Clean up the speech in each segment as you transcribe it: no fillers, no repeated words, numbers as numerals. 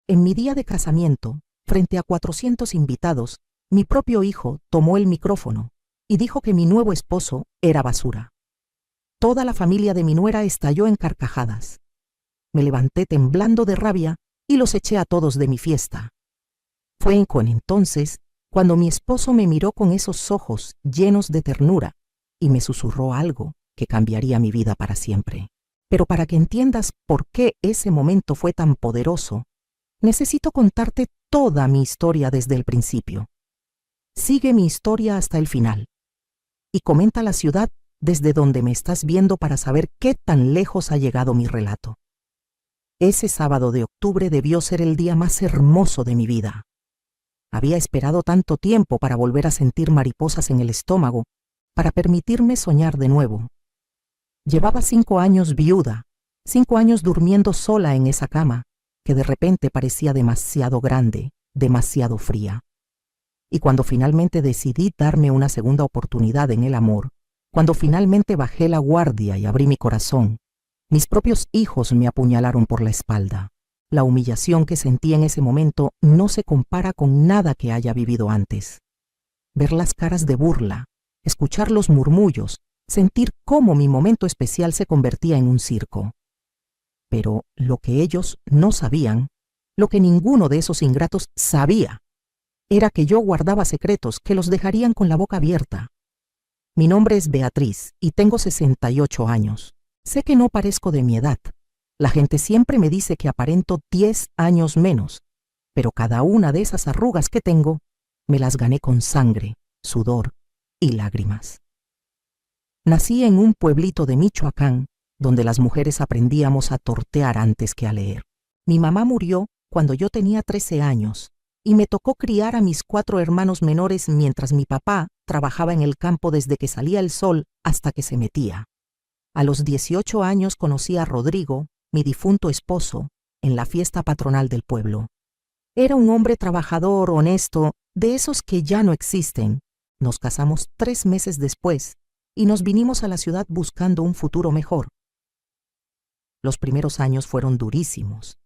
En mi día de casamiento, frente a 400 invitados, mi propio hijo tomó el micrófono y dijo que mi nuevo esposo era basura. Toda la familia de mi nuera estalló en carcajadas. Me levanté temblando de rabia y los eché a todos de mi fiesta. Fue entonces cuando mi esposo me miró con esos ojos llenos de ternura y me susurró algo que cambiaría mi vida para siempre. Pero para que entiendas por qué ese momento fue tan poderoso, necesito contarte toda mi historia desde el principio. Sigue mi historia hasta el final y comenta la ciudad desde donde me estás viendo para saber qué tan lejos ha llegado mi relato. Ese sábado de octubre debió ser el día más hermoso de mi vida. Había esperado tanto tiempo para volver a sentir mariposas en el estómago, para permitirme soñar de nuevo. Llevaba 5 años viuda, 5 años durmiendo sola en esa cama, que de repente parecía demasiado grande, demasiado fría. Y cuando finalmente decidí darme una segunda oportunidad en el amor, cuando finalmente bajé la guardia y abrí mi corazón, mis propios hijos me apuñalaron por la espalda. La humillación que sentí en ese momento no se compara con nada que haya vivido antes. Ver las caras de burla, escuchar los murmullos, sentir cómo mi momento especial se convertía en un circo. Pero lo que ellos no sabían, lo que ninguno de esos ingratos sabía, era que yo guardaba secretos que los dejarían con la boca abierta. Mi nombre es Beatriz y tengo 68 años. Sé que no parezco de mi edad. La gente siempre me dice que aparento 10 años menos, pero cada una de esas arrugas que tengo, me las gané con sangre, sudor y lágrimas. Nací en un pueblito de Michoacán, donde las mujeres aprendíamos a tortear antes que a leer. Mi mamá murió cuando yo tenía 13 años y me tocó criar a mis 4 hermanos menores mientras mi papá trabajaba en el campo desde que salía el sol hasta que se metía. A los 18 años conocí a Rodrigo, mi difunto esposo, en la fiesta patronal del pueblo. Era un hombre trabajador, honesto, de esos que ya no existen. Nos casamos 3 meses después y nos vinimos a la ciudad buscando un futuro mejor. Los primeros años fueron durísimos.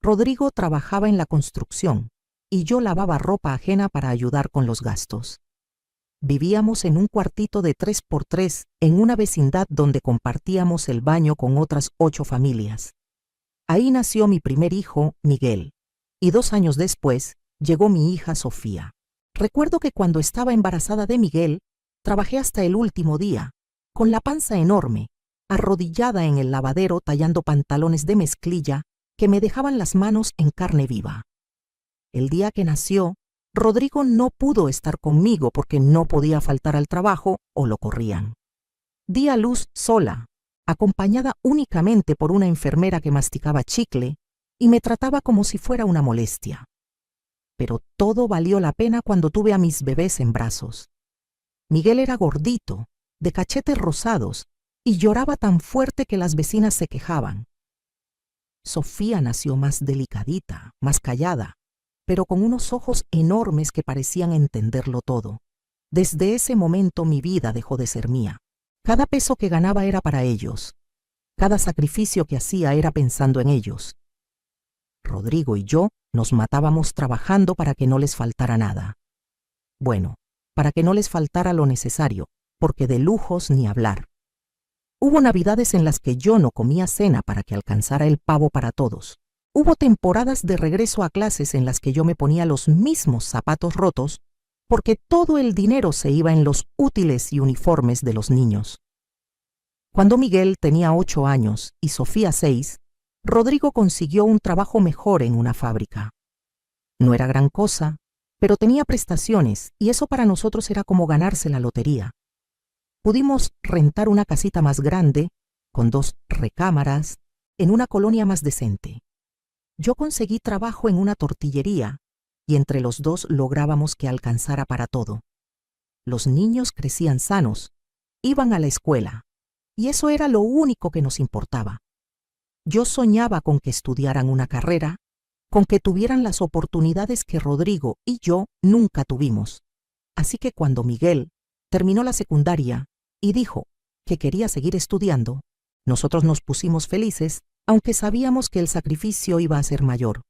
Rodrigo trabajaba en la construcción y yo lavaba ropa ajena para ayudar con los gastos. Vivíamos en un cuartito de 3x3 en una vecindad donde compartíamos el baño con otras 8 familias. Ahí nació mi primer hijo, Miguel, y 2 años después llegó mi hija Sofía. Recuerdo que cuando estaba embarazada de Miguel, trabajé hasta el último día, con la panza enorme, arrodillada en el lavadero tallando pantalones de mezclilla que me dejaban las manos en carne viva. El día que nació, Rodrigo no pudo estar conmigo porque no podía faltar al trabajo o lo corrían. Di a luz sola, acompañada únicamente por una enfermera que masticaba chicle y me trataba como si fuera una molestia. Pero todo valió la pena cuando tuve a mis bebés en brazos. Miguel era gordito, de cachetes rosados, y lloraba tan fuerte que las vecinas se quejaban. Sofía nació más delicadita, más callada, pero con unos ojos enormes que parecían entenderlo todo. Desde ese momento mi vida dejó de ser mía. Cada peso que ganaba era para ellos. Cada sacrificio que hacía era pensando en ellos. Rodrigo y yo nos matábamos trabajando para que no les faltara nada. Bueno, para que no les faltara lo necesario, porque de lujos ni hablar. Hubo navidades en las que yo no comía cena para que alcanzara el pavo para todos. Hubo temporadas de regreso a clases en las que yo me ponía los mismos zapatos rotos porque todo el dinero se iba en los útiles y uniformes de los niños. Cuando Miguel tenía 8 años y Sofía 6, Rodrigo consiguió un trabajo mejor en una fábrica. No era gran cosa, pero tenía prestaciones y eso para nosotros era como ganarse la lotería. Pudimos rentar una casita más grande, con 2 recámaras, en una colonia más decente. Yo conseguí trabajo en una tortillería y entre los dos lográbamos que alcanzara para todo. Los niños crecían sanos, iban a la escuela, y eso era lo único que nos importaba. Yo soñaba con que estudiaran una carrera, con que tuvieran las oportunidades que Rodrigo y yo nunca tuvimos. Así que cuando Miguel terminó la secundaria y dijo que quería seguir estudiando, nosotros nos pusimos felices, aunque sabíamos que el sacrificio iba a ser mayor.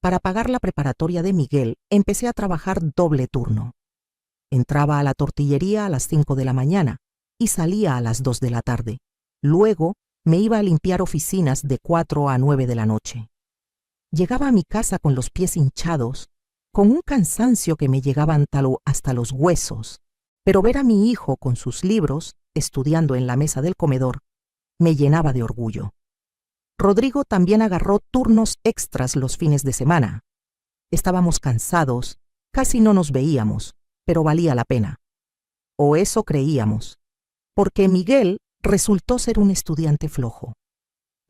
Para pagar la preparatoria de Miguel, empecé a trabajar doble turno. Entraba a la tortillería a las 5 de la mañana y salía a las 2 de la tarde. Luego me iba a limpiar oficinas de 4 a 9 de la noche. Llegaba a mi casa con los pies hinchados, con un cansancio que me llegaba hasta los huesos, pero ver a mi hijo con sus libros, estudiando en la mesa del comedor, me llenaba de orgullo. Rodrigo también agarró turnos extras los fines de semana. Estábamos cansados, casi no nos veíamos, pero valía la pena. O eso creíamos, porque Miguel resultó ser un estudiante flojo.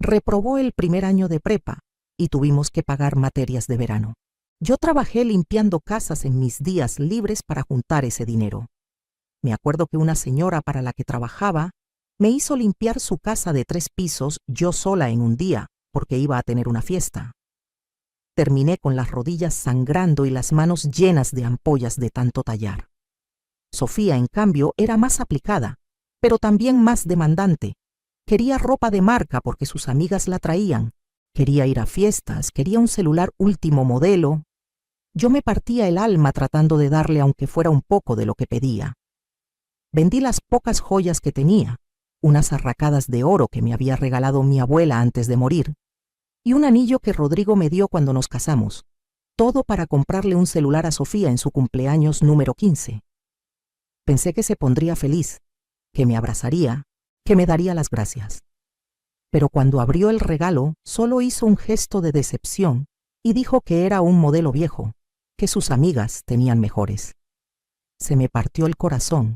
Reprobó el primer año de prepa y tuvimos que pagar materias de verano. Yo trabajé limpiando casas en mis días libres para juntar ese dinero. Me acuerdo que una señora para la que trabajaba me hizo limpiar su casa de 3 pisos yo sola en un día, porque iba a tener una fiesta. Terminé con las rodillas sangrando y las manos llenas de ampollas de tanto tallar. Sofía, en cambio, era más aplicada, pero también más demandante. Quería ropa de marca porque sus amigas la traían. Quería ir a fiestas, quería un celular último modelo. Yo me partía el alma tratando de darle aunque fuera un poco de lo que pedía. Vendí las pocas joyas que tenía, unas arracadas de oro que me había regalado mi abuela antes de morir, y un anillo que Rodrigo me dio cuando nos casamos, todo para comprarle un celular a Sofía en su cumpleaños número 15. Pensé que se pondría feliz, que me abrazaría, que me daría las gracias. Pero cuando abrió el regalo, solo hizo un gesto de decepción y dijo que era un modelo viejo, que sus amigas tenían mejores. Se me partió el corazón,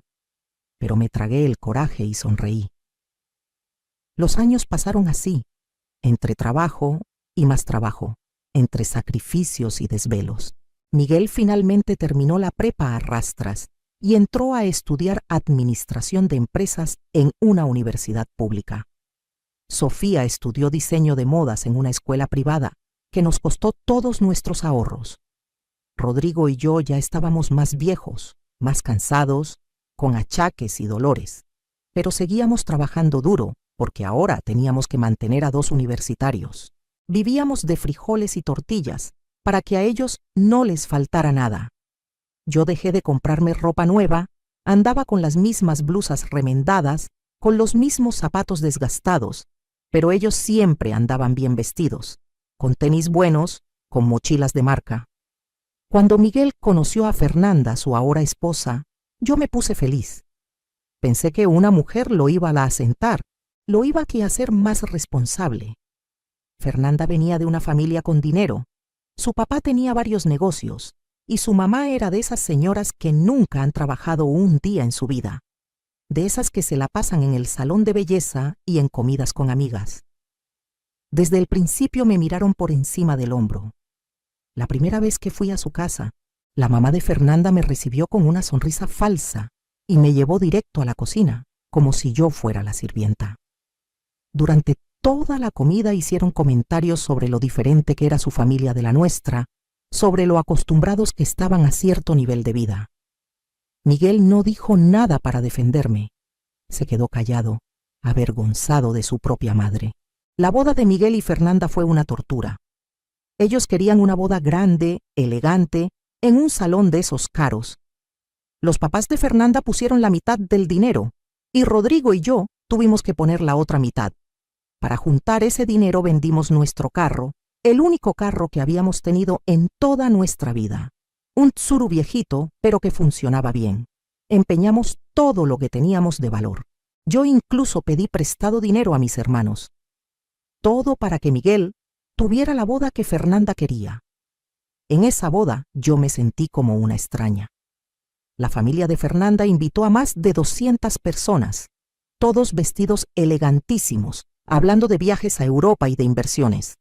pero me tragué el coraje y sonreí. Los años pasaron así, entre trabajo y más trabajo, entre sacrificios y desvelos. Miguel finalmente terminó la prepa a rastras y entró a estudiar administración de empresas en una universidad pública. Sofía estudió diseño de modas en una escuela privada que nos costó todos nuestros ahorros. Rodrigo y yo ya estábamos más viejos, más cansados, con achaques y dolores, pero seguíamos trabajando duro porque ahora teníamos que mantener a 2 universitarios. Vivíamos de frijoles y tortillas para que a ellos no les faltara nada. Yo dejé de comprarme ropa nueva, andaba con las mismas blusas remendadas, con los mismos zapatos desgastados, pero ellos siempre andaban bien vestidos, con tenis buenos, con mochilas de marca. Cuando Miguel conoció a Fernanda, su ahora esposa, yo me puse feliz. Pensé que una mujer lo iba a asentar, lo iba a hacer más responsable. Fernanda venía de una familia con dinero. Su papá tenía varios negocios y su mamá era de esas señoras que nunca han trabajado un día en su vida, de esas que se la pasan en el salón de belleza y en comidas con amigas. Desde el principio me miraron por encima del hombro. La primera vez que fui a su casa, la mamá de Fernanda me recibió con una sonrisa falsa y me llevó directo a la cocina, como si yo fuera la sirvienta. Durante toda la comida hicieron comentarios sobre lo diferente que era su familia de la nuestra, sobre lo acostumbrados que estaban a cierto nivel de vida. Miguel no dijo nada para defenderme. Se quedó callado, avergonzado de su propia madre. La boda de Miguel y Fernanda fue una tortura. Ellos querían una boda grande, elegante, en un salón de esos caros. Los papás de Fernanda pusieron la mitad del dinero y Rodrigo y yo tuvimos que poner la otra mitad. Para juntar ese dinero vendimos nuestro carro, el único carro que habíamos tenido en toda nuestra vida. Un Tsuru viejito, pero que funcionaba bien. Empeñamos todo lo que teníamos de valor. Yo incluso pedí prestado dinero a mis hermanos. Todo para que Miguel tuviera la boda que Fernanda quería. En esa boda yo me sentí como una extraña. La familia de Fernanda invitó a más de 200 personas, todos vestidos elegantísimos, hablando de viajes a Europa y de inversiones.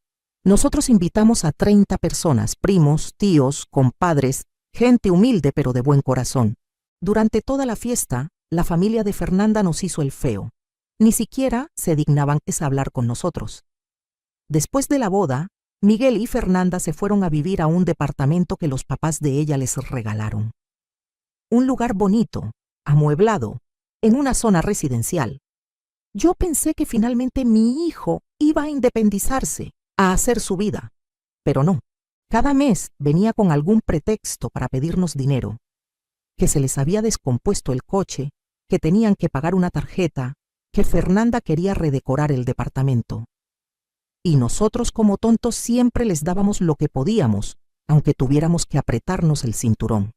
Nosotros invitamos a 30 personas, primos, tíos, compadres, gente humilde pero de buen corazón. Durante toda la fiesta, la familia de Fernanda nos hizo el feo. Ni siquiera se dignaban a hablar con nosotros. Después de la boda, Miguel y Fernanda se fueron a vivir a un departamento que los papás de ella les regalaron. Un lugar bonito, amueblado, en una zona residencial. Yo pensé que finalmente mi hijo iba a independizarse, a hacer su vida, pero no. Cada mes venía con algún pretexto para pedirnos dinero, que se les había descompuesto el coche, que tenían que pagar una tarjeta, que Fernanda quería redecorar el departamento. Y nosotros como tontos siempre les dábamos lo que podíamos, aunque tuviéramos que apretarnos el cinturón.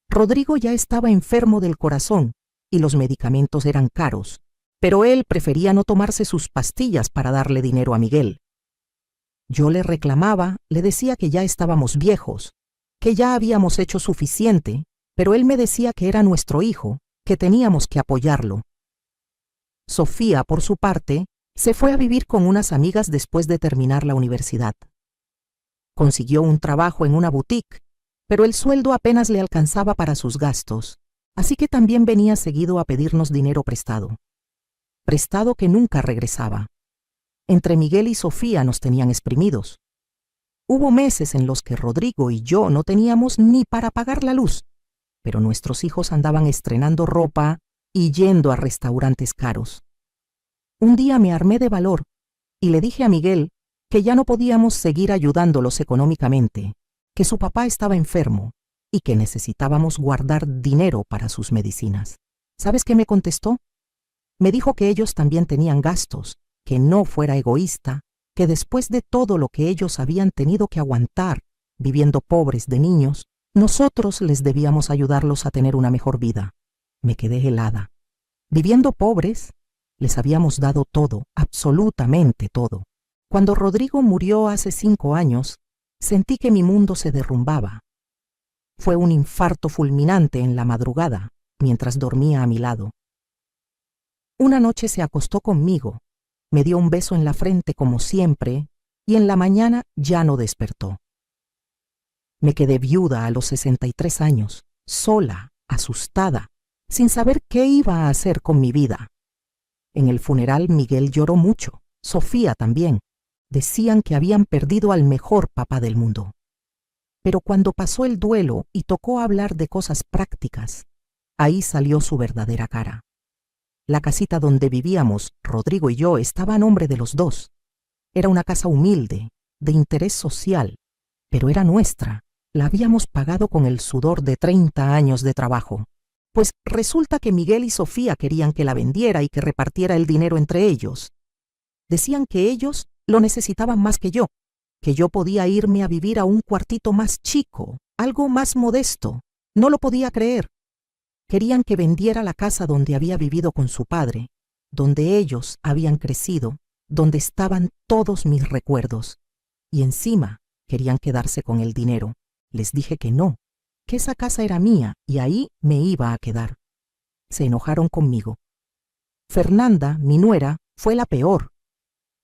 Rodrigo ya estaba enfermo del corazón y los medicamentos eran caros, pero él prefería no tomarse sus pastillas para darle dinero a Miguel. Yo le reclamaba, le decía que ya estábamos viejos, que ya habíamos hecho suficiente, pero él me decía que era nuestro hijo, que teníamos que apoyarlo. Sofía, por su parte, se fue a vivir con unas amigas después de terminar la universidad. Consiguió un trabajo en una boutique, pero el sueldo apenas le alcanzaba para sus gastos, así que también venía seguido a pedirnos dinero prestado. Prestado que nunca regresaba. Entre Miguel y Sofía nos tenían exprimidos. Hubo meses en los que Rodrigo y yo no teníamos ni para pagar la luz, pero nuestros hijos andaban estrenando ropa y yendo a restaurantes caros. Un día me armé de valor y le dije a Miguel que ya no podíamos seguir ayudándolos económicamente, que su papá estaba enfermo y que necesitábamos guardar dinero para sus medicinas. ¿Sabes qué me contestó? Me dijo que ellos también tenían gastos, que no fuera egoísta, que después de todo lo que ellos habían tenido que aguantar, viviendo pobres de niños, nosotros les debíamos ayudarlos a tener una mejor vida. Me quedé helada. Viviendo pobres, les habíamos dado todo, absolutamente todo. Cuando Rodrigo murió hace 5 años, sentí que mi mundo se derrumbaba. Fue un infarto fulminante en la madrugada, mientras dormía a mi lado. Una noche se acostó conmigo, me dio un beso en la frente como siempre, y en la mañana ya no despertó. Me quedé viuda a los 63 años, sola, asustada, sin saber qué iba a hacer con mi vida. En el funeral Miguel lloró mucho, Sofía también. Decían que habían perdido al mejor papá del mundo. Pero cuando pasó el duelo y tocó hablar de cosas prácticas, ahí salió su verdadera cara. La casita donde vivíamos, Rodrigo y yo, estaba a nombre de los dos. Era una casa humilde, de interés social, pero era nuestra. La habíamos pagado con el sudor de 30 años de trabajo. Pues resulta que Miguel y Sofía querían que la vendiera y que repartiera el dinero entre ellos. Decían que ellos lo necesitaban más que yo podía irme a vivir a un cuartito más chico, algo más modesto. No lo podía creer. Querían que vendiera la casa donde había vivido con su padre, donde ellos habían crecido, donde estaban todos mis recuerdos. Y encima querían quedarse con el dinero. Les dije que no, que esa casa era mía y ahí me iba a quedar. Se enojaron conmigo. Fernanda, mi nuera, fue la peor.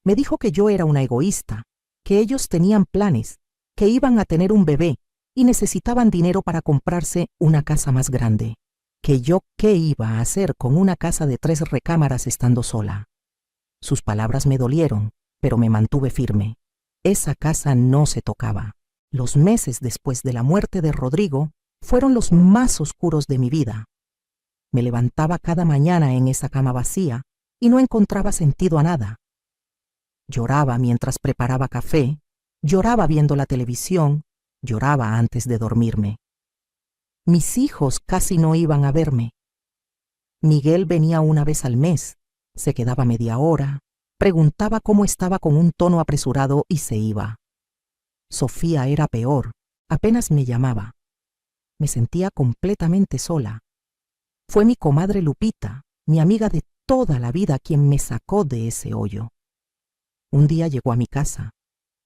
Me dijo que yo era una egoísta, que ellos tenían planes, que iban a tener un bebé y necesitaban dinero para comprarse una casa más grande. Que yo qué iba a hacer con una casa de 3 recámaras estando sola. Sus palabras me dolieron, pero me mantuve firme. Esa casa no se tocaba. Los meses después de la muerte de Rodrigo fueron los más oscuros de mi vida. Me levantaba cada mañana en esa cama vacía y no encontraba sentido a nada. Lloraba mientras preparaba café, lloraba viendo la televisión, lloraba antes de dormirme. Mis hijos casi no iban a verme. Miguel venía una vez al mes, se quedaba media hora, preguntaba cómo estaba con un tono apresurado y se iba. Sofía era peor, apenas me llamaba. Me sentía completamente sola. Fue mi comadre Lupita, mi amiga de toda la vida, quien me sacó de ese hoyo. Un día llegó a mi casa,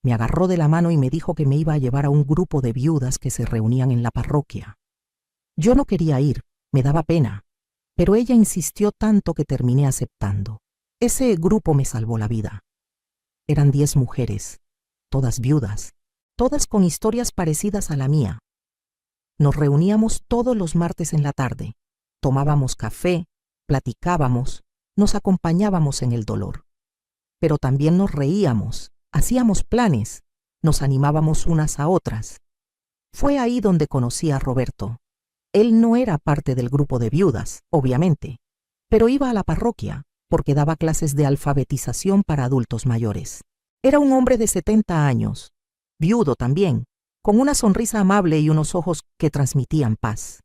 me agarró de la mano y me dijo que me iba a llevar a un grupo de viudas que se reunían en la parroquia. Yo no quería ir, me daba pena, pero ella insistió tanto que terminé aceptando. Ese grupo me salvó la vida. Eran 10 mujeres, todas viudas, todas con historias parecidas a la mía. Nos reuníamos todos los martes en la tarde, tomábamos café, platicábamos, nos acompañábamos en el dolor. Pero también nos reíamos, hacíamos planes, nos animábamos unas a otras. Fue ahí donde conocí a Roberto. Él no era parte del grupo de viudas, obviamente, pero iba a la parroquia porque daba clases de alfabetización para adultos mayores. Era un hombre de 70 años, viudo también, con una sonrisa amable y unos ojos que transmitían paz.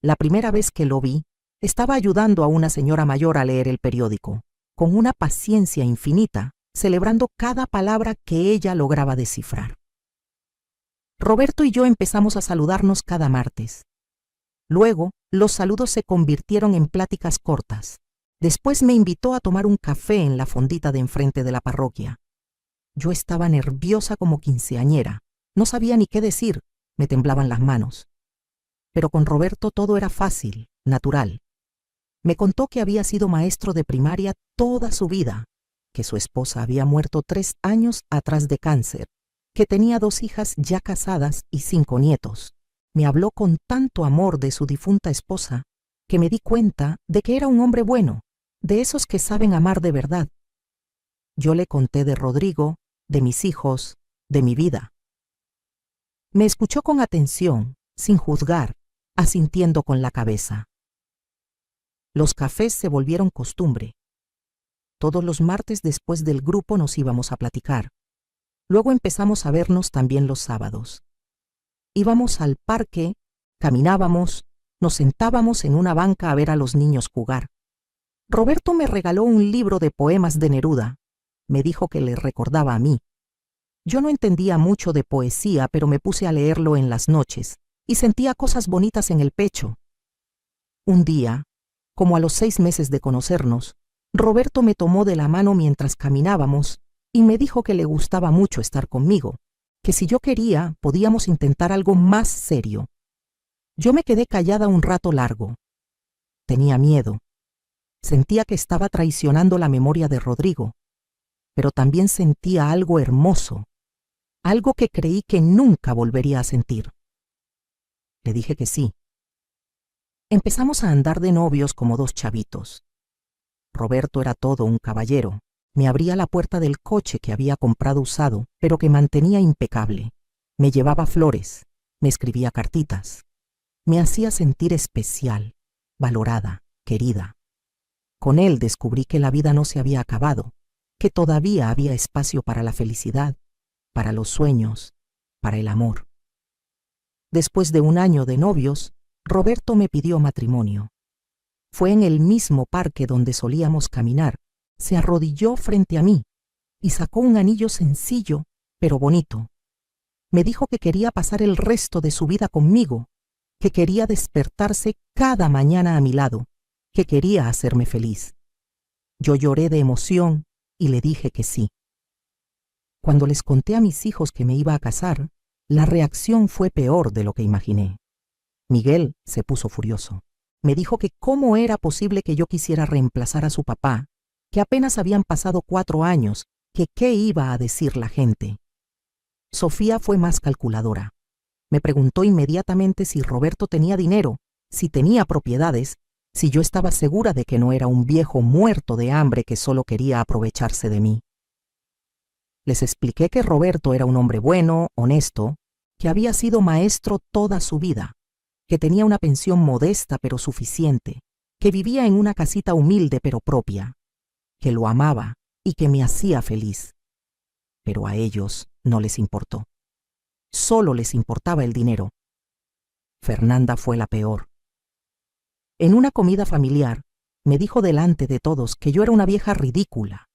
La primera vez que lo vi, estaba ayudando a una señora mayor a leer el periódico, con una paciencia infinita, celebrando cada palabra que ella lograba descifrar. Roberto y yo empezamos a saludarnos cada martes. Luego, los saludos se convirtieron en pláticas cortas. Después me invitó a tomar un café en la fondita de enfrente de la parroquia. Yo estaba nerviosa como quinceañera. No sabía ni qué decir, me temblaban las manos. Pero con Roberto todo era fácil, natural. Me contó que había sido maestro de primaria toda su vida, que su esposa había muerto 3 años atrás de cáncer, que tenía 2 hijas ya casadas y 5 nietos. Me habló con tanto amor de su difunta esposa que me di cuenta de que era un hombre bueno, de esos que saben amar de verdad. Yo le conté de Rodrigo, de mis hijos, de mi vida. Me escuchó con atención, sin juzgar, asintiendo con la cabeza. Los cafés se volvieron costumbre. Todos los martes después del grupo nos íbamos a platicar. Luego empezamos a vernos también los sábados. Íbamos al parque, caminábamos, nos sentábamos en una banca a ver a los niños jugar. Roberto me regaló un libro de poemas de Neruda. Me dijo que le recordaba a mí. Yo no entendía mucho de poesía, pero me puse a leerlo en las noches y sentía cosas bonitas en el pecho. Un día, como a los 6 meses de conocernos, Roberto me tomó de la mano mientras caminábamos y me dijo que le gustaba mucho estar conmigo, que si yo quería podíamos intentar algo más serio. Yo me quedé callada un rato largo. Tenía miedo. Sentía que estaba traicionando la memoria de Rodrigo, pero también sentía algo hermoso, algo que creí que nunca volvería a sentir. Le dije que sí. Empezamos a andar de novios como 2 chavitos. Roberto era todo un caballero. Me abría la puerta del coche que había comprado usado, pero que mantenía impecable. Me llevaba flores, me escribía cartitas. Me hacía sentir especial, valorada, querida. Con él descubrí que la vida no se había acabado, que todavía había espacio para la felicidad, para los sueños, para el amor. Después de 1 año de novios, Roberto me pidió matrimonio. Fue en el mismo parque donde solíamos caminar. Se arrodilló frente a mí y sacó un anillo sencillo, pero bonito. Me dijo que quería pasar el resto de su vida conmigo, que quería despertarse cada mañana a mi lado, que quería hacerme feliz. Yo lloré de emoción y le dije que sí. Cuando les conté a mis hijos que me iba a casar, la reacción fue peor de lo que imaginé. Miguel se puso furioso. Me dijo que cómo era posible que yo quisiera reemplazar a su papá, que apenas habían pasado 4 años, que qué iba a decir la gente. Sofía fue más calculadora. Me preguntó inmediatamente si Roberto tenía dinero, si tenía propiedades, si yo estaba segura de que no era un viejo muerto de hambre que solo quería aprovecharse de mí. Les expliqué que Roberto era un hombre bueno, honesto, que había sido maestro toda su vida, que tenía una pensión modesta pero suficiente, que vivía en una casita humilde pero propia, que lo amaba y que me hacía feliz. Pero a ellos no les importó. Solo les importaba el dinero. Fernanda fue la peor. En una comida familiar, me dijo delante de todos que yo era una vieja ridícula,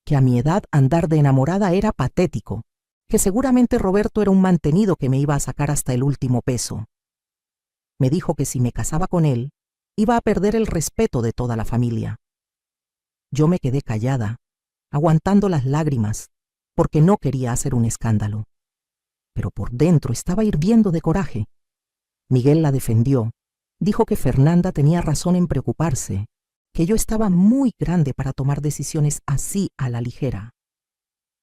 que a mi edad andar de enamorada era patético, que seguramente Roberto era un mantenido que me iba a sacar hasta el último peso. Me dijo que si me casaba con él, iba a perder el respeto de toda la familia. Yo me quedé callada, aguantando las lágrimas, porque no quería hacer un escándalo. Pero por dentro estaba hirviendo de coraje. Miguel la defendió. Dijo que Fernanda tenía razón en preocuparse, que yo estaba muy grande para tomar decisiones así a la ligera.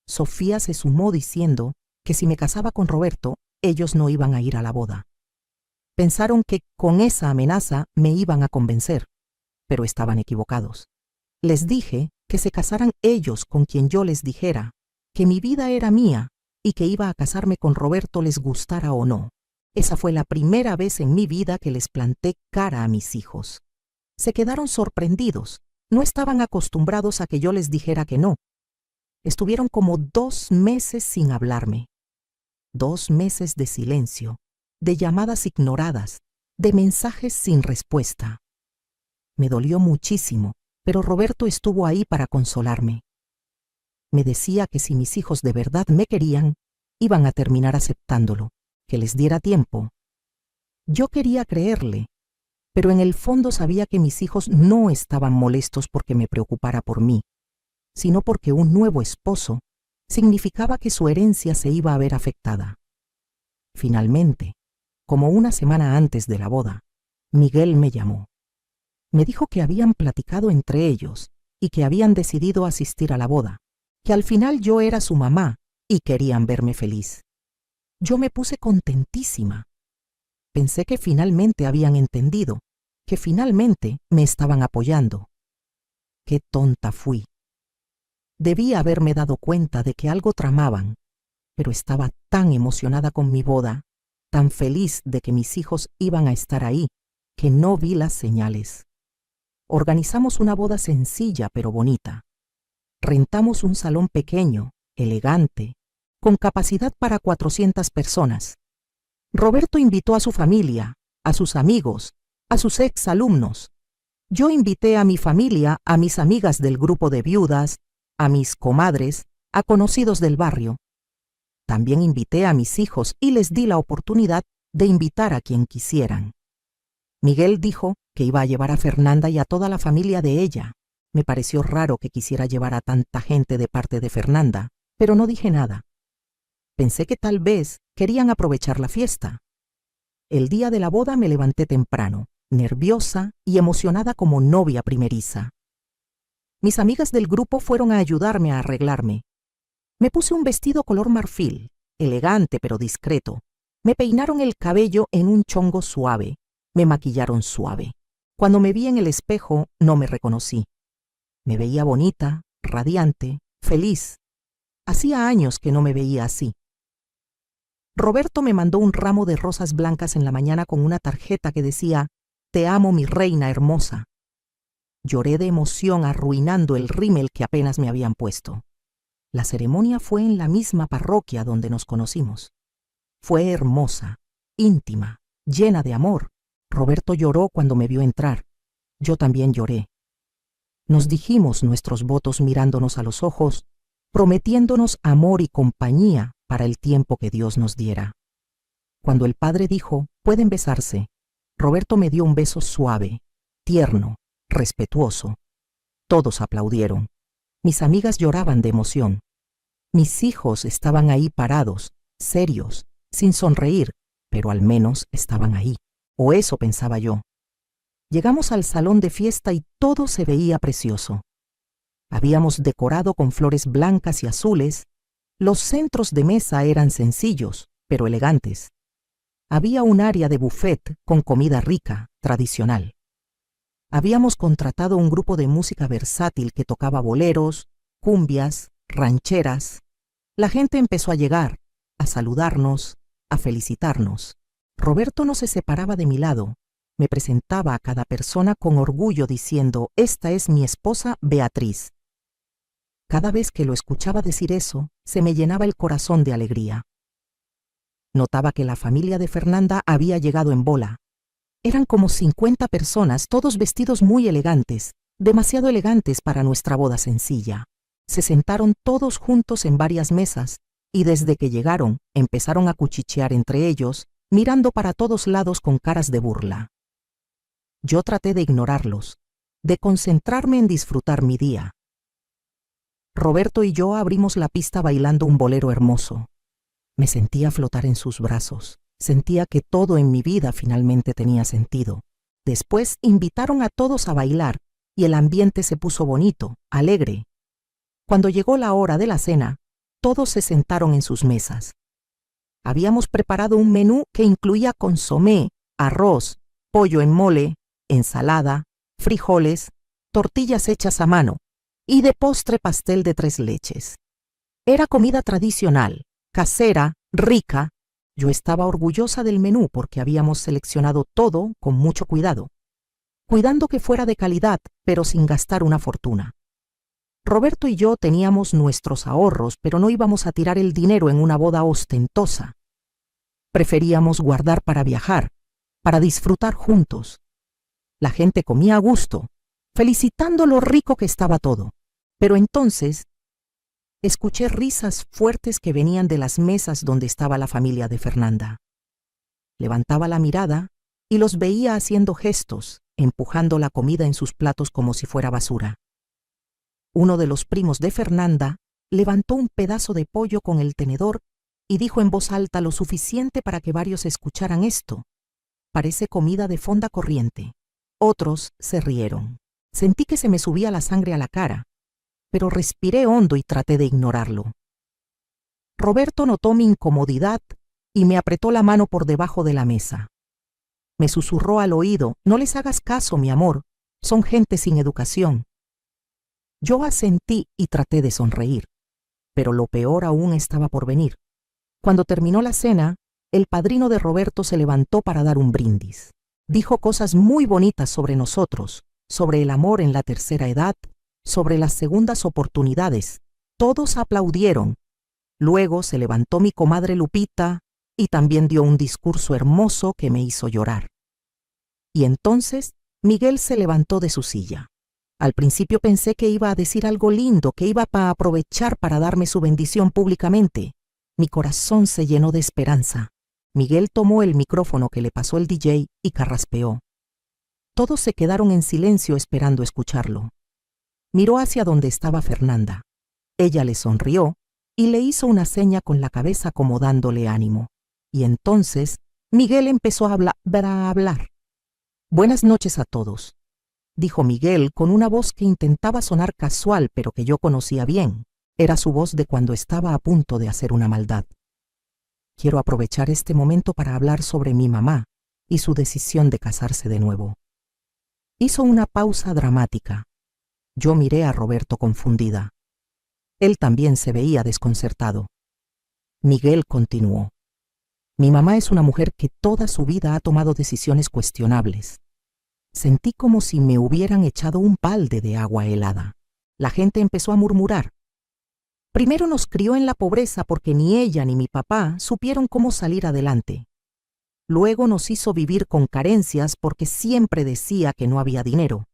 Sofía se sumó diciendo que si me casaba con Roberto, ellos no iban a ir a la boda. Pensaron que con esa amenaza me iban a convencer, pero estaban equivocados. Les dije que se casaran ellos con quien yo les dijera, que mi vida era mía y que iba a casarme con Roberto les gustara o no. Esa fue la primera vez en mi vida que les planté cara a mis hijos. Se quedaron sorprendidos, no estaban acostumbrados a que yo les dijera que no. Estuvieron como 2 meses sin hablarme. 2 meses de silencio, de llamadas ignoradas, de mensajes sin respuesta. Me dolió muchísimo, pero Roberto estuvo ahí para consolarme. Me decía que si mis hijos de verdad me querían, iban a terminar aceptándolo, que les diera tiempo. Yo quería creerle, pero en el fondo sabía que mis hijos no estaban molestos porque me preocupara por mí, sino porque un nuevo esposo significaba que su herencia se iba a ver afectada. Finalmente, como una semana antes de la boda, Miguel me llamó. Me dijo que habían platicado entre ellos y que habían decidido asistir a la boda, que al final yo era su mamá y querían verme feliz. Yo me puse contentísima. Pensé que finalmente habían entendido, que finalmente me estaban apoyando. Qué tonta fui. Debía haberme dado cuenta de que algo tramaban, pero estaba tan emocionada con mi boda, tan feliz de que mis hijos iban a estar ahí, que no vi las señales. Organizamos una boda sencilla pero bonita. Rentamos un salón pequeño, elegante, con capacidad para 400 personas. Roberto invitó a su familia, a sus amigos, a sus exalumnos. Yo invité a mi familia, a mis amigas del grupo de viudas, a mis comadres, a conocidos del barrio. También invité a mis hijos y les di la oportunidad de invitar a quien quisieran. Miguel dijo que iba a llevar a Fernanda y a toda la familia de ella. Me pareció raro que quisiera llevar a tanta gente de parte de Fernanda, pero no dije nada. Pensé que tal vez querían aprovechar la fiesta. El día de la boda me levanté temprano, nerviosa y emocionada como novia primeriza. Mis amigas del grupo fueron a ayudarme a arreglarme. Me puse un vestido color marfil, elegante pero discreto. Me peinaron el cabello en un chongo suave. Me maquillaron suave. Cuando me vi en el espejo, no me reconocí. Me veía bonita, radiante, feliz. Hacía años que no me veía así. Roberto me mandó un ramo de rosas blancas en la mañana con una tarjeta que decía: «Te amo, mi reina hermosa». Lloré de emoción arruinando el rímel que apenas me habían puesto. La ceremonia fue en la misma parroquia donde nos conocimos. Fue hermosa, íntima, llena de amor. Roberto lloró cuando me vio entrar. Yo también lloré. Nos dijimos nuestros votos mirándonos a los ojos, prometiéndonos amor y compañía para el tiempo que Dios nos diera. Cuando el padre dijo: «Pueden besarse», Roberto me dio un beso suave, tierno, respetuoso. Todos aplaudieron. Mis amigas lloraban de emoción. Mis hijos estaban ahí parados, serios, sin sonreír, pero al menos estaban ahí. O eso pensaba yo. Llegamos al salón de fiesta y todo se veía precioso. Habíamos decorado con flores blancas y azules. Los centros de mesa eran sencillos, pero elegantes. Había un área de buffet con comida rica, tradicional. Habíamos contratado un grupo de música versátil que tocaba boleros, cumbias, rancheras. La gente empezó a llegar, a saludarnos, a felicitarnos. Roberto no se separaba de mi lado. Me presentaba a cada persona con orgullo diciendo: «Esta es mi esposa Beatriz». Cada vez que lo escuchaba decir eso, se me llenaba el corazón de alegría. Notaba que la familia de Fernanda había llegado en bola. Eran como 50 personas, todos vestidos muy elegantes, demasiado elegantes para nuestra boda sencilla. Se sentaron todos juntos en varias mesas y desde que llegaron empezaron a cuchichear entre ellos, mirando para todos lados con caras de burla. Yo traté de ignorarlos, de concentrarme en disfrutar mi día. Roberto y yo abrimos la pista bailando un bolero hermoso. Me sentía flotar en sus brazos. Sentía que todo en mi vida finalmente tenía sentido. Después invitaron a todos a bailar y el ambiente se puso bonito, alegre. Cuando llegó la hora de la cena, todos se sentaron en sus mesas. Habíamos preparado un menú que incluía consomé, arroz, pollo en mole, ensalada, frijoles, tortillas hechas a mano y de postre pastel de 3 leches. Era comida tradicional, casera, rica. Yo estaba orgullosa del menú porque habíamos seleccionado todo con mucho cuidado, cuidando que fuera de calidad, pero sin gastar una fortuna. Roberto y yo teníamos nuestros ahorros, pero no íbamos a tirar el dinero en una boda ostentosa. Preferíamos guardar para viajar, para disfrutar juntos. La gente comía a gusto, felicitando lo rico que estaba todo. Pero entonces escuché risas fuertes que venían de las mesas donde estaba la familia de Fernanda. Levantaba la mirada y los veía haciendo gestos, empujando la comida en sus platos como si fuera basura. Uno de los primos de Fernanda levantó un pedazo de pollo con el tenedor y dijo en voz alta lo suficiente para que varios escucharan esto. Parece comida de fonda corriente. Otros se rieron. Sentí que se me subía la sangre a la cara, pero respiré hondo y traté de ignorarlo. Roberto notó mi incomodidad y me apretó la mano por debajo de la mesa. Me susurró al oído: no les hagas caso, mi amor, son gente sin educación. Yo asentí y traté de sonreír, pero lo peor aún estaba por venir. Cuando terminó la cena, el padrino de Roberto se levantó para dar un brindis. Dijo cosas muy bonitas sobre nosotros, sobre el amor en la tercera edad, sobre las segundas oportunidades. Todos aplaudieron. Luego se levantó mi comadre Lupita y también dio un discurso hermoso que me hizo llorar. Y entonces Miguel se levantó de su silla. Al principio pensé que iba a decir algo lindo, que iba a aprovechar para darme su bendición públicamente. Mi corazón se llenó de esperanza. Miguel tomó el micrófono que le pasó el DJ y carraspeó. Todos se quedaron en silencio esperando escucharlo. Miró hacia donde estaba Fernanda. Ella le sonrió y le hizo una seña con la cabeza como dándole ánimo. Y entonces Miguel empezó a hablar. Buenas noches a todos, dijo Miguel con una voz que intentaba sonar casual pero que yo conocía bien. Era su voz de cuando estaba a punto de hacer una maldad. Quiero aprovechar este momento para hablar sobre mi mamá y su decisión de casarse de nuevo. Hizo una pausa dramática. Yo miré a Roberto confundida. Él también se veía desconcertado. Miguel continuó. Mi mamá es una mujer que toda su vida ha tomado decisiones cuestionables. Sentí como si me hubieran echado un balde de agua helada. La gente empezó a murmurar. Primero nos crió en la pobreza porque ni ella ni mi papá supieron cómo salir adelante. Luego nos hizo vivir con carencias porque siempre decía que no había dinero.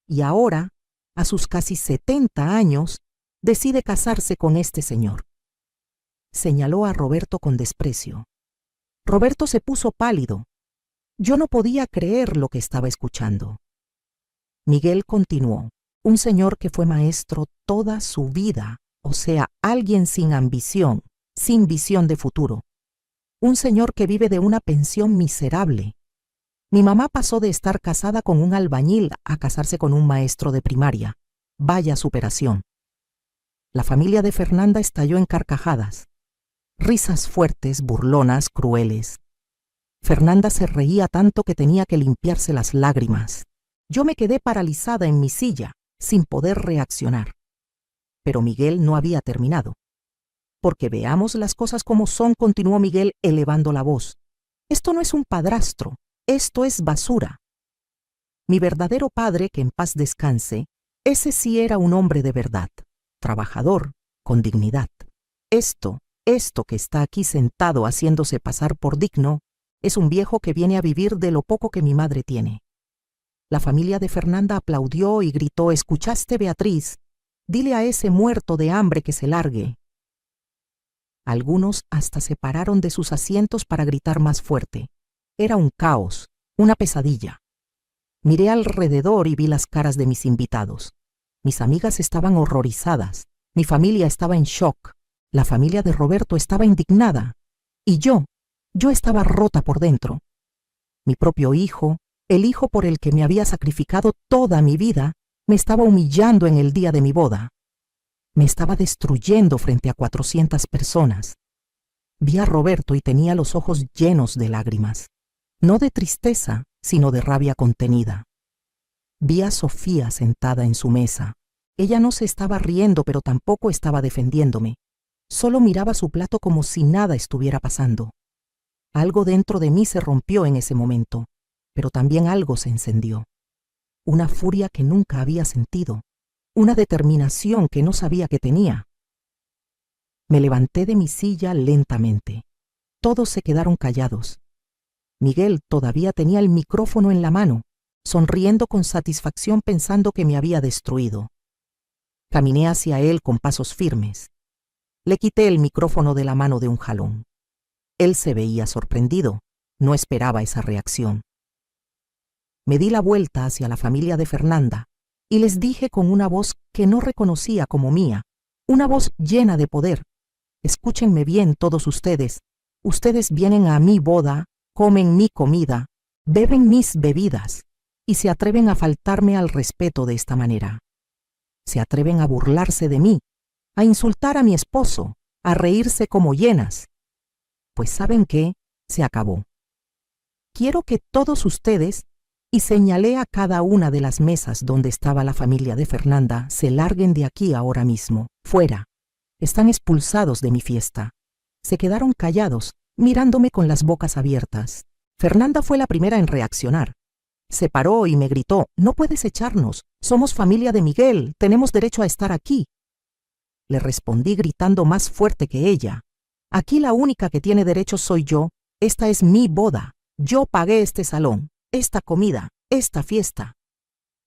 Y ahora, a sus casi 70 años, decide casarse con este señor. Señaló a Roberto con desprecio. Roberto se puso pálido. Yo no podía creer lo que estaba escuchando. Miguel continuó. Un señor que fue maestro toda su vida. O sea, alguien sin ambición, sin visión de futuro. Un señor que vive de una pensión miserable. Mi mamá pasó de estar casada con un albañil a casarse con un maestro de primaria. Vaya superación. La familia de Fernanda estalló en carcajadas. Risas fuertes, burlonas, crueles. Fernanda se reía tanto que tenía que limpiarse las lágrimas. Yo me quedé paralizada en mi silla, sin poder reaccionar. Pero Miguel no había terminado. Porque veamos las cosas como son, continuó Miguel elevando la voz. Esto no es un padrastro, esto es basura. Mi verdadero padre, que en paz descanse, ese sí era un hombre de verdad, trabajador, con dignidad. Esto que está aquí sentado haciéndose pasar por digno, es un viejo que viene a vivir de lo poco que mi madre tiene. La familia de Fernanda aplaudió y gritó: ¿escuchaste, Beatriz? Dile a ese muerto de hambre que se largue. Algunos hasta se pararon de sus asientos para gritar más fuerte. Era un caos, una pesadilla. Miré alrededor y vi las caras de mis invitados. Mis amigas estaban horrorizadas. Mi familia estaba en shock. La familia de Roberto estaba indignada. Y yo estaba rota por dentro. Mi propio hijo, el hijo por el que me había sacrificado toda mi vida, me estaba humillando en el día de mi boda. Me estaba destruyendo frente a 400 personas. Vi a Roberto y tenía los ojos llenos de lágrimas. No de tristeza, sino de rabia contenida. Vi a Sofía sentada en su mesa. Ella no se estaba riendo, pero tampoco estaba defendiéndome. Solo miraba su plato como si nada estuviera pasando. Algo dentro de mí se rompió en ese momento, pero también algo se encendió. Una furia que nunca había sentido, una determinación que no sabía que tenía. Me levanté de mi silla lentamente. Todos se quedaron callados. Miguel todavía tenía el micrófono en la mano, sonriendo con satisfacción pensando que me había destruido. Caminé hacia él con pasos firmes. Le quité el micrófono de la mano de un jalón. Él se veía sorprendido, no esperaba esa reacción. Me di la vuelta hacia la familia de Fernanda y les dije con una voz que no reconocía como mía, una voz llena de poder: escúchenme bien todos ustedes. Ustedes vienen a mi boda, comen mi comida, beben mis bebidas y se atreven a faltarme al respeto de esta manera. Se atreven a burlarse de mí, a insultar a mi esposo, a reírse como hienas. Pues ¿saben qué? Se acabó. Quiero que todos ustedes, y señalé a cada una de las mesas donde estaba la familia de Fernanda, se larguen de aquí ahora mismo, fuera. Están expulsados de mi fiesta. Se quedaron callados, mirándome con las bocas abiertas. Fernanda fue la primera en reaccionar. Se paró y me gritó: «No puedes echarnos, somos familia de Miguel, tenemos derecho a estar aquí». Le respondí gritando más fuerte que ella: «Aquí la única que tiene derecho soy yo, esta es mi boda, yo pagué este salón, esta comida, esta fiesta.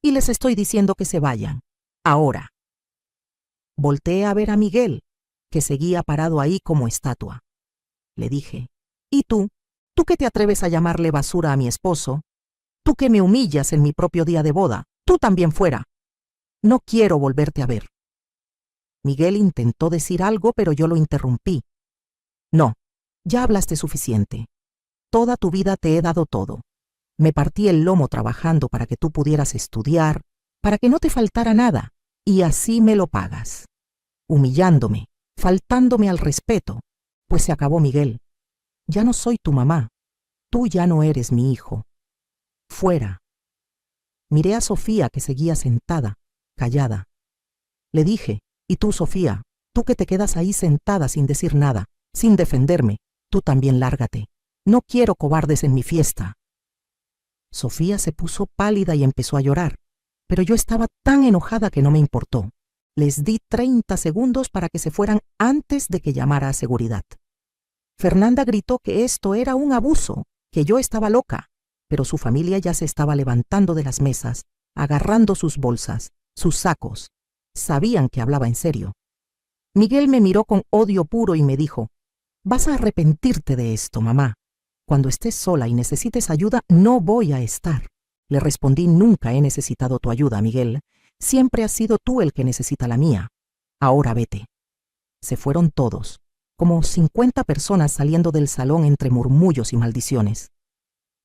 Y les estoy diciendo que se vayan, ahora». Volteé a ver a Miguel, que seguía parado ahí como estatua. Le dije: «¿Y tú? ¿Tú que te atreves a llamarle basura a mi esposo? Tú que me humillas en mi propio día de boda, tú también fuera. No quiero volverte a ver». Miguel intentó decir algo, pero yo lo interrumpí. «No, ya hablaste suficiente. Toda tu vida te he dado todo. Me partí el lomo trabajando para que tú pudieras estudiar, para que no te faltara nada, y así me lo pagas. Humillándome, faltándome al respeto. Pues se acabó, Miguel. Ya no soy tu mamá. Tú ya no eres mi hijo. Fuera». Miré a Sofía, que seguía sentada, callada. Le dije: «Y tú, Sofía, tú que te quedas ahí sentada sin decir nada, sin defenderme, tú también lárgate. No quiero cobardes en mi fiesta». Sofía se puso pálida y empezó a llorar, pero yo estaba tan enojada que no me importó. Les di 30 segundos para que se fueran antes de que llamara a seguridad. Fernanda gritó que esto era un abuso, que yo estaba loca, pero su familia ya se estaba levantando de las mesas, agarrando sus bolsas, sus sacos. Sabían que hablaba en serio. Miguel me miró con odio puro y me dijo: «Vas a arrepentirte de esto, mamá. Cuando estés sola y necesites ayuda, no voy a estar». Le respondí: «Nunca he necesitado tu ayuda, Miguel. Siempre has sido tú el que necesita la mía. Ahora vete». Se fueron todos, como 50 personas saliendo del salón entre murmullos y maldiciones.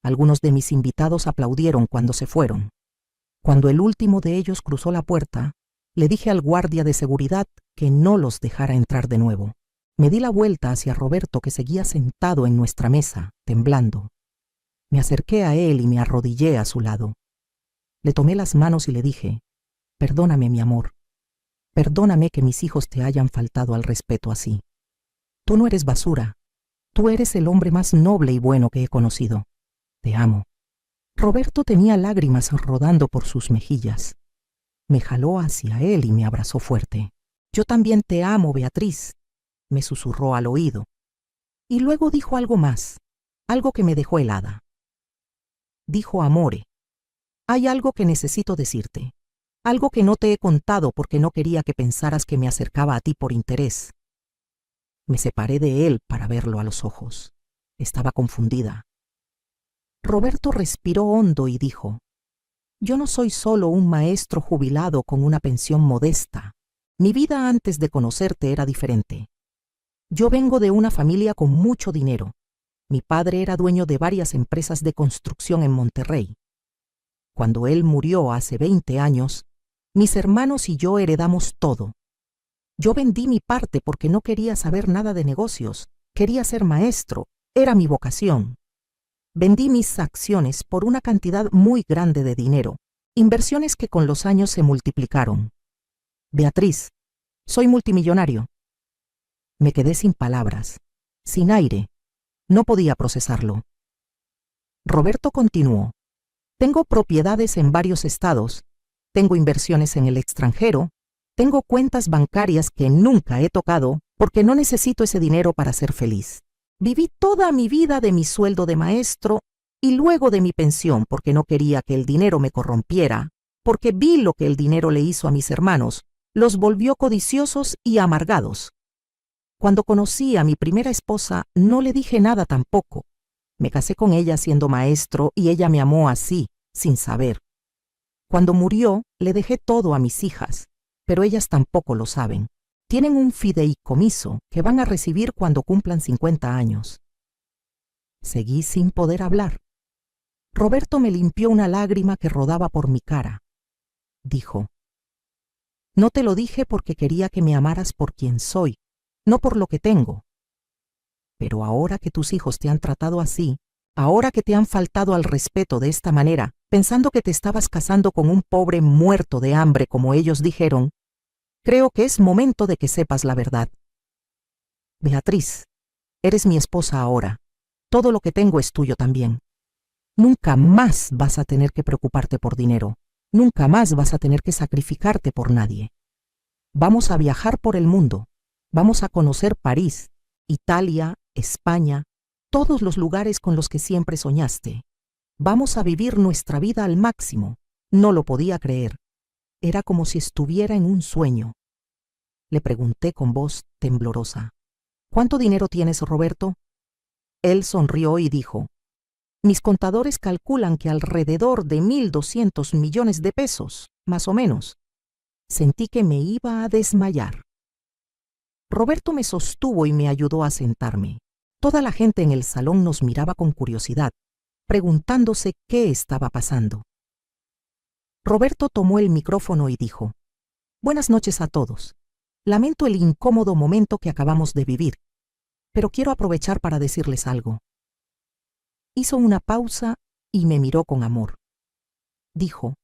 Algunos de mis invitados aplaudieron cuando se fueron. Cuando el último de ellos cruzó la puerta, le dije al guardia de seguridad que no los dejara entrar de nuevo. Me di la vuelta hacia Roberto, que seguía sentado en nuestra mesa, temblando. Me acerqué a él y me arrodillé a su lado. Le tomé las manos y le dije: «Perdóname, mi amor. Perdóname que mis hijos te hayan faltado al respeto así. Tú no eres basura. Tú eres el hombre más noble y bueno que he conocido. Te amo». Roberto tenía lágrimas rodando por sus mejillas. Me jaló hacia él y me abrazó fuerte. «Yo también te amo, Beatriz», me susurró al oído. Y luego dijo algo más, algo que me dejó helada. Dijo: «Amore, hay algo que necesito decirte, algo que no te he contado porque no quería que pensaras que me acercaba a ti por interés». Me separé de él para verlo a los ojos. Estaba confundida. Roberto respiró hondo y dijo: «Yo no soy solo un maestro jubilado con una pensión modesta. Mi vida antes de conocerte era diferente. Yo vengo de una familia con mucho dinero. Mi padre era dueño de varias empresas de construcción en Monterrey. Cuando él murió hace 20 años, mis hermanos y yo heredamos todo. Yo vendí mi parte porque no quería saber nada de negocios, quería ser maestro, era mi vocación. Vendí mis acciones por una cantidad muy grande de dinero, inversiones que con los años se multiplicaron. Beatriz, soy multimillonario». Me quedé sin palabras, sin aire. No podía procesarlo. Roberto continuó: «Tengo propiedades en varios estados, tengo inversiones en el extranjero, tengo cuentas bancarias que nunca he tocado porque no necesito ese dinero para ser feliz. Viví toda mi vida de mi sueldo de maestro y luego de mi pensión porque no quería que el dinero me corrompiera, porque vi lo que el dinero le hizo a mis hermanos, los volvió codiciosos y amargados. Cuando conocí a mi primera esposa, no le dije nada tampoco. Me casé con ella siendo maestro y ella me amó así, sin saber. Cuando murió, le dejé todo a mis hijas, pero ellas tampoco lo saben. Tienen un fideicomiso que van a recibir cuando cumplan 50 años. Seguí sin poder hablar. Roberto me limpió una lágrima que rodaba por mi cara. Dijo: no te lo dije porque quería que me amaras por quien soy, no por lo que tengo. Pero ahora que tus hijos te han tratado así, ahora que te han faltado al respeto de esta manera, pensando que te estabas casando con un pobre muerto de hambre como ellos dijeron, creo que es momento de que sepas la verdad. Beatriz, eres mi esposa ahora. Todo lo que tengo es tuyo también. Nunca más vas a tener que preocuparte por dinero. Nunca más vas a tener que sacrificarte por nadie. Vamos a viajar por el mundo. Vamos a conocer París, Italia, España, todos los lugares con los que siempre soñaste. Vamos a vivir nuestra vida al máximo. No lo podía creer. Era como si estuviera en un sueño. Le pregunté con voz temblorosa: ¿cuánto dinero tienes, Roberto? Él sonrió y dijo: mis contadores calculan que alrededor de 1.200 millones de pesos, más o menos. Sentí que me iba a desmayar. Roberto me sostuvo y me ayudó a sentarme. Toda la gente en el salón nos miraba con curiosidad, preguntándose qué estaba pasando. Roberto tomó el micrófono y dijo: buenas noches a todos. Lamento el incómodo momento que acabamos de vivir, pero quiero aprovechar para decirles algo. Hizo una pausa y me miró con amor. Dijo: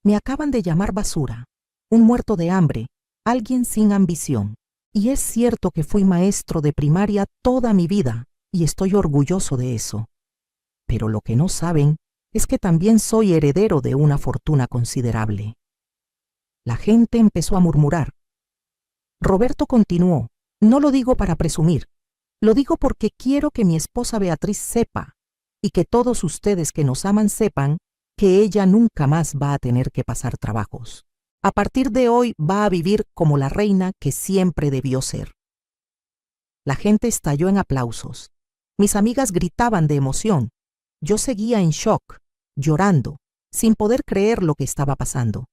me acaban de llamar basura, un muerto de hambre, alguien sin ambición. Y es cierto que fui maestro de primaria toda mi vida y estoy orgulloso de eso. Pero lo que no saben es que también soy heredero de una fortuna considerable. La gente empezó a murmurar. Roberto continuó: no lo digo para presumir, lo digo porque quiero que mi esposa Beatriz sepa, y que todos ustedes que nos aman sepan, que ella nunca más va a tener que pasar trabajos. A partir de hoy va a vivir como la reina que siempre debió ser. La gente estalló en aplausos. Mis amigas gritaban de emoción. Yo seguía en shock, llorando, sin poder creer lo que estaba pasando.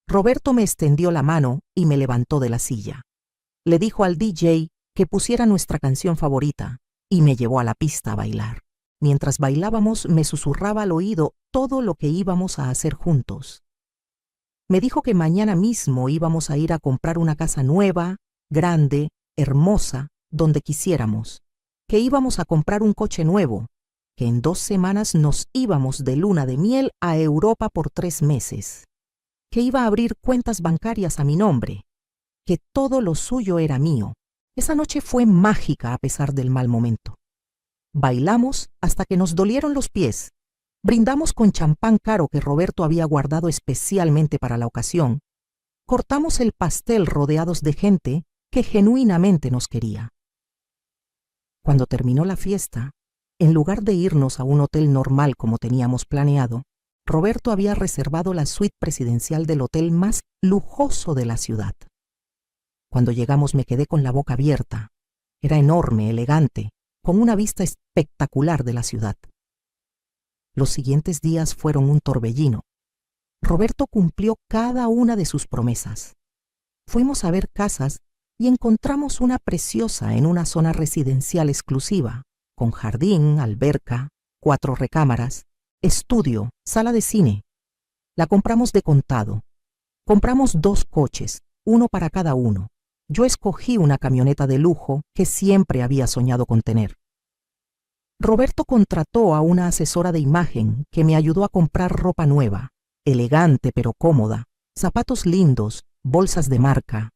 Roberto me extendió la mano y me levantó de la silla. Le dijo al DJ que pusiera nuestra canción favorita y me llevó a la pista a bailar. Mientras bailábamos, me susurraba al oído todo lo que íbamos a hacer juntos. Me dijo que mañana mismo íbamos a ir a comprar una casa nueva, grande, hermosa, donde quisiéramos, que íbamos a comprar un coche nuevo, que en 2 semanas nos íbamos de luna de miel a Europa por 3 meses, que iba a abrir cuentas bancarias a mi nombre, que todo lo suyo era mío. Esa noche fue mágica a pesar del mal momento. Bailamos hasta que nos dolieron los pies. Brindamos con champán caro que Roberto había guardado especialmente para la ocasión. Cortamos el pastel rodeados de gente que genuinamente nos quería. Cuando terminó la fiesta, en lugar de irnos a un hotel normal como teníamos planeado, Roberto había reservado la suite presidencial del hotel más lujoso de la ciudad. Cuando llegamos me quedé con la boca abierta. Era enorme, elegante, con una vista espectacular de la ciudad. Los siguientes días fueron un torbellino. Roberto cumplió cada una de sus promesas. Fuimos a ver casas y encontramos una preciosa en una zona residencial exclusiva, con jardín, alberca, 4 recámaras, estudio, sala de cine. La compramos de contado. Compramos 2 coches, uno para cada uno. Yo escogí una camioneta de lujo que siempre había soñado con tener. Roberto contrató a una asesora de imagen que me ayudó a comprar ropa nueva, elegante pero cómoda, zapatos lindos, bolsas de marca.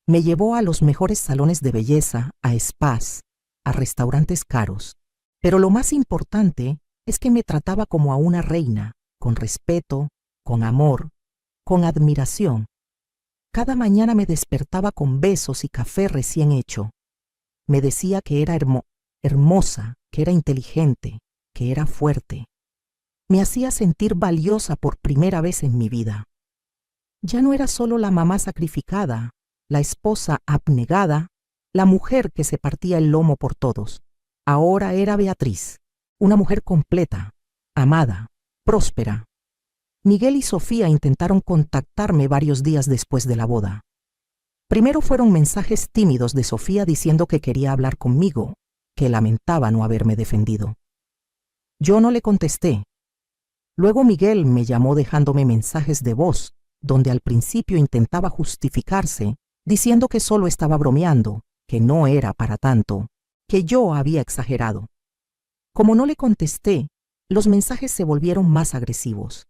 Me llevó a los mejores salones de belleza, a spas, a restaurantes caros. Pero lo más importante es que me trataba como a una reina, con respeto, con amor, con admiración. Cada mañana me despertaba con besos y café recién hecho. Me decía que era hermosa, que era inteligente, que era fuerte. Me hacía sentir valiosa por primera vez en mi vida. Ya no era solo la mamá sacrificada, la esposa abnegada, la mujer que se partía el lomo por todos. Ahora era Beatriz, una mujer completa, amada, próspera. Miguel y Sofía intentaron contactarme varios días después de la boda. Primero fueron mensajes tímidos de Sofía diciendo que quería hablar conmigo, que lamentaba no haberme defendido. Yo no le contesté. Luego Miguel me llamó dejándome mensajes de voz, donde al principio intentaba justificarse, diciendo que solo estaba bromeando, que no era para tanto, que yo había exagerado. Como no le contesté, los mensajes se volvieron más agresivos.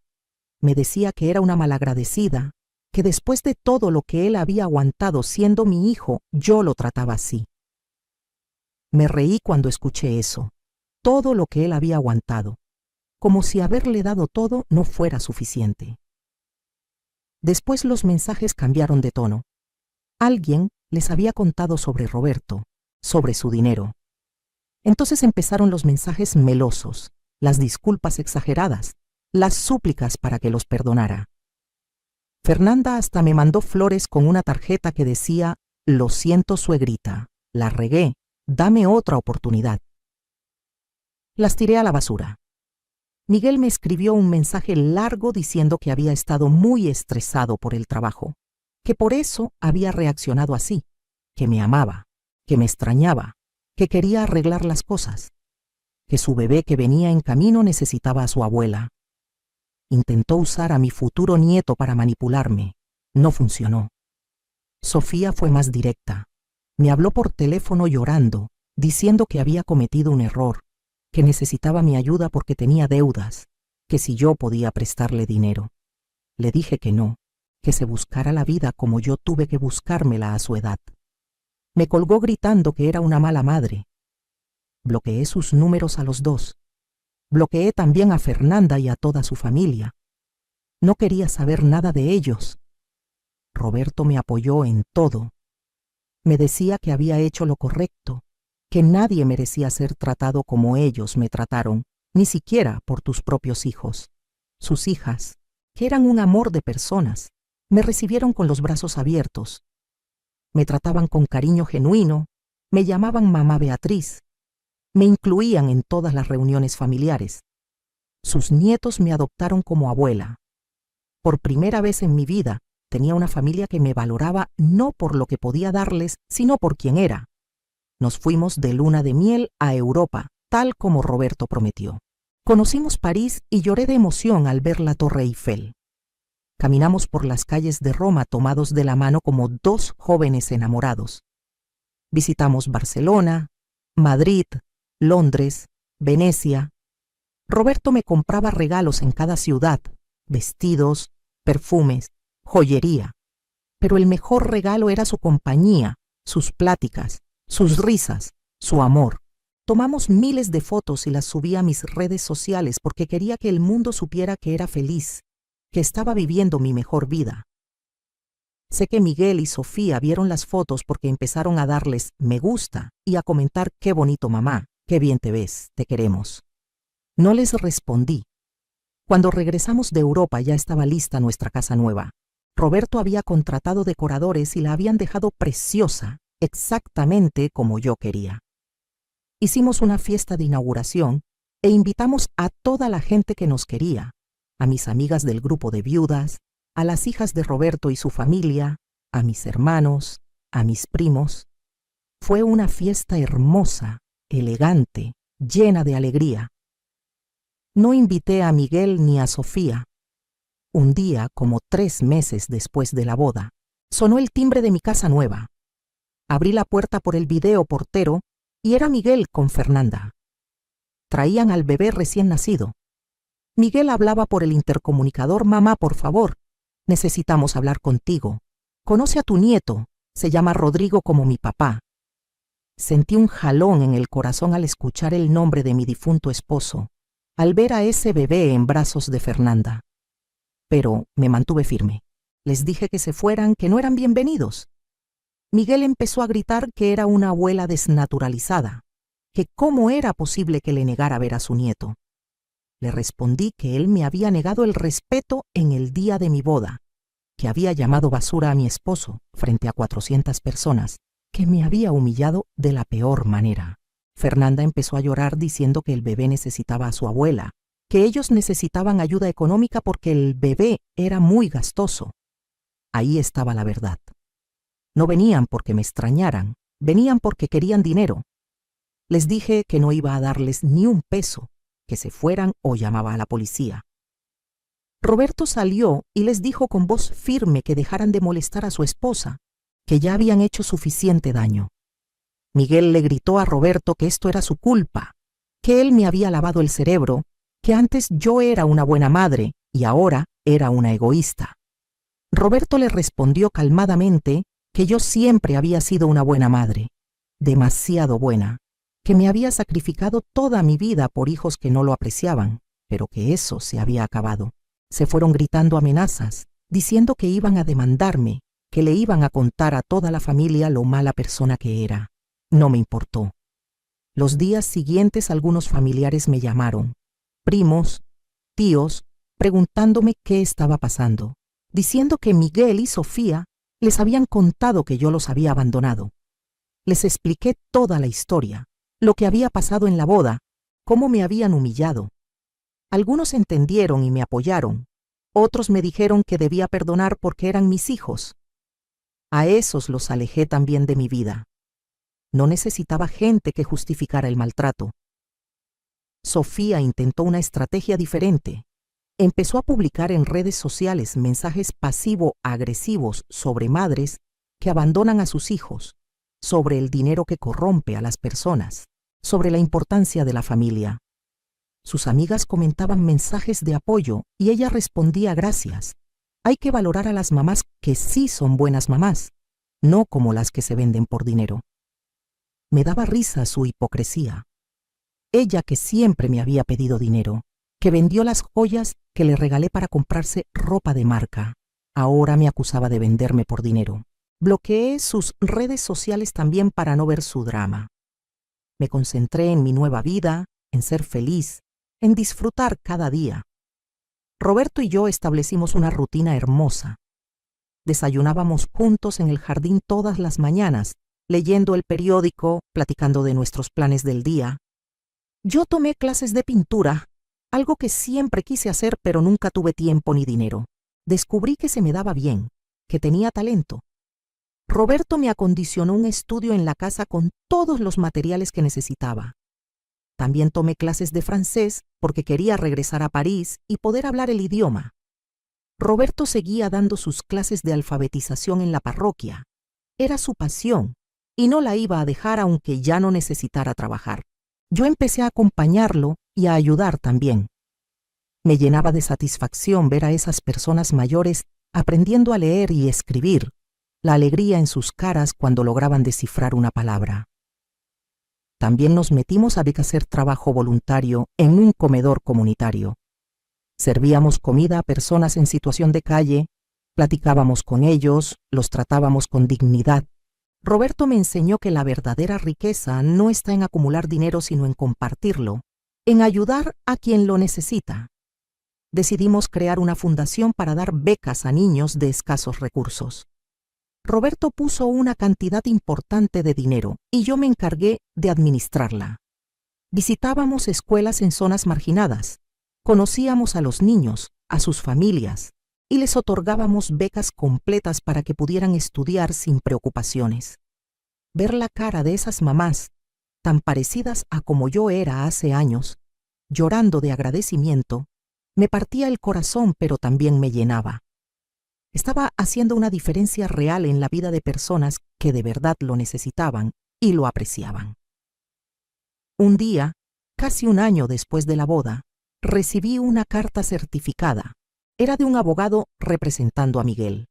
Me decía que era una malagradecida, que después de todo lo que él había aguantado siendo mi hijo, yo lo trataba así. Me reí cuando escuché eso, todo lo que él había aguantado, como si haberle dado todo no fuera suficiente. Después los mensajes cambiaron de tono. Alguien les había contado sobre Roberto, sobre su dinero. Entonces empezaron los mensajes melosos, las disculpas exageradas, las súplicas para que los perdonara. Fernanda hasta me mandó flores con una tarjeta que decía: «Lo siento, suegrita, la regué, dame otra oportunidad». Las tiré a la basura. Miguel me escribió un mensaje largo diciendo que había estado muy estresado por el trabajo, que por eso había reaccionado así, que me amaba, que me extrañaba, que quería arreglar las cosas, que su bebé que venía en camino necesitaba a su abuela. Intentó usar a mi futuro nieto para manipularme. No funcionó. Sofía fue más directa. Me habló por teléfono llorando, diciendo que había cometido un error, que necesitaba mi ayuda porque tenía deudas, que si yo podía prestarle dinero. Le dije que no, que se buscara la vida como yo tuve que buscármela a su edad. Me colgó gritando que era una mala madre. Bloqueé sus números a los dos. Bloqueé también a Fernanda y a toda su familia. No quería saber nada de ellos. Roberto me apoyó en todo. Me decía que había hecho lo correcto, que nadie merecía ser tratado como ellos me trataron, ni siquiera por tus propios hijos. Sus hijas, que eran un amor de personas, me recibieron con los brazos abiertos. Me trataban con cariño genuino, me llamaban mamá Beatriz. Me incluían en todas las reuniones familiares. Sus nietos me adoptaron como abuela. Por primera vez en mi vida, tenía una familia que me valoraba no por lo que podía darles, sino por quién era. Nos fuimos de luna de miel a Europa, tal como Roberto prometió. Conocimos París y lloré de emoción al ver la Torre Eiffel. Caminamos por las calles de Roma tomados de la mano como dos jóvenes enamorados. Visitamos Barcelona, Madrid, Londres, Venecia. Roberto me compraba regalos en cada ciudad, vestidos, perfumes, joyería. Pero el mejor regalo era su compañía, sus pláticas, sus risas, su amor. Tomamos miles de fotos y las subí a mis redes sociales porque quería que el mundo supiera que era feliz, que estaba viviendo mi mejor vida. Sé que Miguel y Sofía vieron las fotos porque empezaron a darles me gusta y a comentar qué bonito mamá. Qué bien te ves, te queremos. No les respondí. Cuando regresamos de Europa ya estaba lista nuestra casa nueva. Roberto había contratado decoradores y la habían dejado preciosa, exactamente como yo quería. Hicimos una fiesta de inauguración e invitamos a toda la gente que nos quería, a mis amigas del grupo de viudas, a las hijas de Roberto y su familia, a mis hermanos, a mis primos. Fue una fiesta hermosa, elegante, llena de alegría. No invité a Miguel ni a Sofía. Un día, como 3 meses después de la boda, sonó el timbre de mi casa nueva. Abrí la puerta por el videoportero y era Miguel con Fernanda. Traían al bebé recién nacido. Miguel hablaba por el intercomunicador: «Mamá, por favor, necesitamos hablar contigo. Conoce a tu nieto, se llama Rodrigo como mi papá». Sentí un jalón en el corazón al escuchar el nombre de mi difunto esposo, al ver a ese bebé en brazos de Fernanda. Pero me mantuve firme. Les dije que se fueran, que no eran bienvenidos. Miguel empezó a gritar que era una abuela desnaturalizada, que cómo era posible que le negara ver a su nieto. Le respondí que él me había negado el respeto en el día de mi boda, que había llamado basura a mi esposo frente a 400 personas, que me había humillado de la peor manera. Fernanda empezó a llorar diciendo que el bebé necesitaba a su abuela, que ellos necesitaban ayuda económica porque el bebé era muy gastoso. Ahí estaba la verdad. No venían porque me extrañaran, venían porque querían dinero. Les dije que no iba a darles ni un peso, que se fueran o llamaba a la policía. Roberto salió y les dijo con voz firme que dejaran de molestar a su esposa, que ya habían hecho suficiente daño. Miguel le gritó a Roberto que esto era su culpa, que él me había lavado el cerebro, que antes yo era una buena madre y ahora era una egoísta. Roberto le respondió calmadamente que yo siempre había sido una buena madre, demasiado buena, que me había sacrificado toda mi vida por hijos que no lo apreciaban, pero que eso se había acabado. Se fueron gritando amenazas, diciendo que iban a demandarme, que le iban a contar a toda la familia lo mala persona que era. No me importó. Los días siguientes algunos familiares me llamaron, primos, tíos, preguntándome qué estaba pasando, diciendo que Miguel y Sofía les habían contado que yo los había abandonado. Les expliqué toda la historia, lo que había pasado en la boda, cómo me habían humillado. Algunos entendieron y me apoyaron. Otros me dijeron que debía perdonar porque eran mis hijos. A esos los alejé también de mi vida. No necesitaba gente que justificara el maltrato. Sofía intentó una estrategia diferente. Empezó a publicar en redes sociales mensajes pasivo-agresivos sobre madres que abandonan a sus hijos, sobre el dinero que corrompe a las personas, sobre la importancia de la familia. Sus amigas comentaban mensajes de apoyo y ella respondía gracias. Hay que valorar a las mamás que sí son buenas mamás, no como las que se venden por dinero. Me daba risa su hipocresía. Ella que siempre me había pedido dinero, que vendió las joyas que le regalé para comprarse ropa de marca, ahora me acusaba de venderme por dinero. Bloqueé sus redes sociales también para no ver su drama. Me concentré en mi nueva vida, en ser feliz, en disfrutar cada día. Roberto y yo establecimos una rutina hermosa. Desayunábamos juntos en el jardín todas las mañanas, leyendo el periódico, platicando de nuestros planes del día. Yo tomé clases de pintura, algo que siempre quise hacer pero nunca tuve tiempo ni dinero. Descubrí que se me daba bien, que tenía talento. Roberto me acondicionó un estudio en la casa con todos los materiales que necesitaba. También tomé clases de francés porque quería regresar a París y poder hablar el idioma. Roberto seguía dando sus clases de alfabetización en la parroquia. Era su pasión y no la iba a dejar aunque ya no necesitara trabajar. Yo empecé a acompañarlo y a ayudar también. Me llenaba de satisfacción ver a esas personas mayores aprendiendo a leer y escribir, la alegría en sus caras cuando lograban descifrar una palabra. También nos metimos a hacer trabajo voluntario en un comedor comunitario. Servíamos comida a personas en situación de calle, platicábamos con ellos, los tratábamos con dignidad. Roberto me enseñó que la verdadera riqueza no está en acumular dinero sino en compartirlo, en ayudar a quien lo necesita. Decidimos crear una fundación para dar becas a niños de escasos recursos. Roberto puso una cantidad importante de dinero y yo me encargué de administrarla. Visitábamos escuelas en zonas marginadas, conocíamos a los niños, a sus familias, y les otorgábamos becas completas para que pudieran estudiar sin preocupaciones. Ver la cara de esas mamás, tan parecidas a como yo era hace años, llorando de agradecimiento, me partía el corazón pero también me llenaba. Estaba haciendo una diferencia real en la vida de personas que de verdad lo necesitaban y lo apreciaban. Un día, casi un año después de la boda, recibí una carta certificada. Era de un abogado representando a Miguel.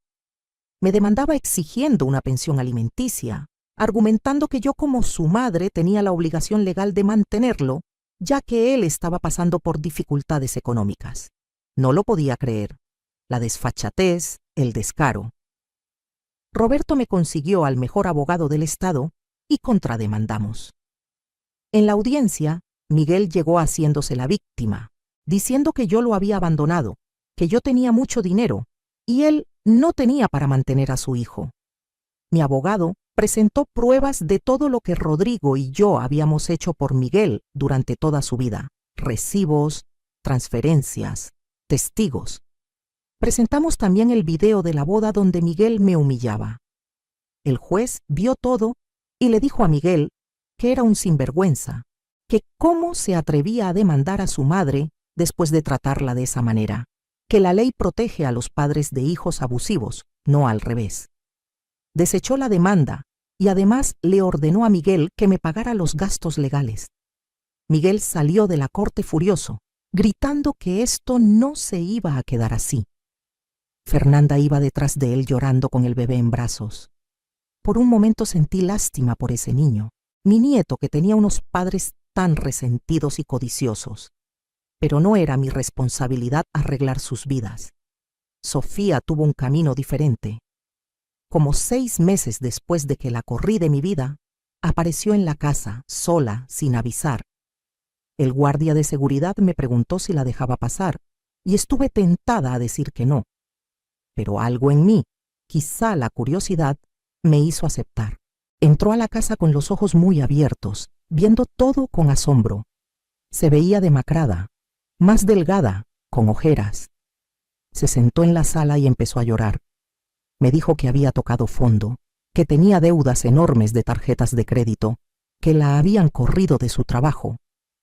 Me demandaba exigiendo una pensión alimenticia, argumentando que yo como su madre tenía la obligación legal de mantenerlo, ya que él estaba pasando por dificultades económicas. No lo podía creer. La desfachatez, el descaro. Roberto me consiguió al mejor abogado del estado y contrademandamos. En la audiencia, Miguel llegó haciéndose la víctima, diciendo que yo lo había abandonado, que yo tenía mucho dinero y él no tenía para mantener a su hijo. Mi abogado presentó pruebas de todo lo que Rodrigo y yo habíamos hecho por Miguel durante toda su vida: recibos, transferencias, testigos. Presentamos también el video de la boda donde Miguel me humillaba. El juez vio todo y le dijo a Miguel que era un sinvergüenza, que cómo se atrevía a demandar a su madre después de tratarla de esa manera, que la ley protege a los padres de hijos abusivos, no al revés. Desechó la demanda y además le ordenó a Miguel que me pagara los gastos legales. Miguel salió de la corte furioso, gritando que esto no se iba a quedar así. Fernanda iba detrás de él llorando con el bebé en brazos. Por un momento sentí lástima por ese niño, mi nieto, que tenía unos padres tan resentidos y codiciosos. Pero no era mi responsabilidad arreglar sus vidas. Sofía tuvo un camino diferente. Como 6 meses después de que la corrí de mi vida, apareció en la casa, sola, sin avisar. El guardia de seguridad me preguntó si la dejaba pasar, y estuve tentada a decir que no. Pero algo en mí, quizá la curiosidad, me hizo aceptar. Entró a la casa con los ojos muy abiertos, viendo todo con asombro. Se veía demacrada, más delgada, con ojeras. Se sentó en la sala y empezó a llorar. Me dijo que había tocado fondo, que tenía deudas enormes de tarjetas de crédito, que la habían corrido de su trabajo,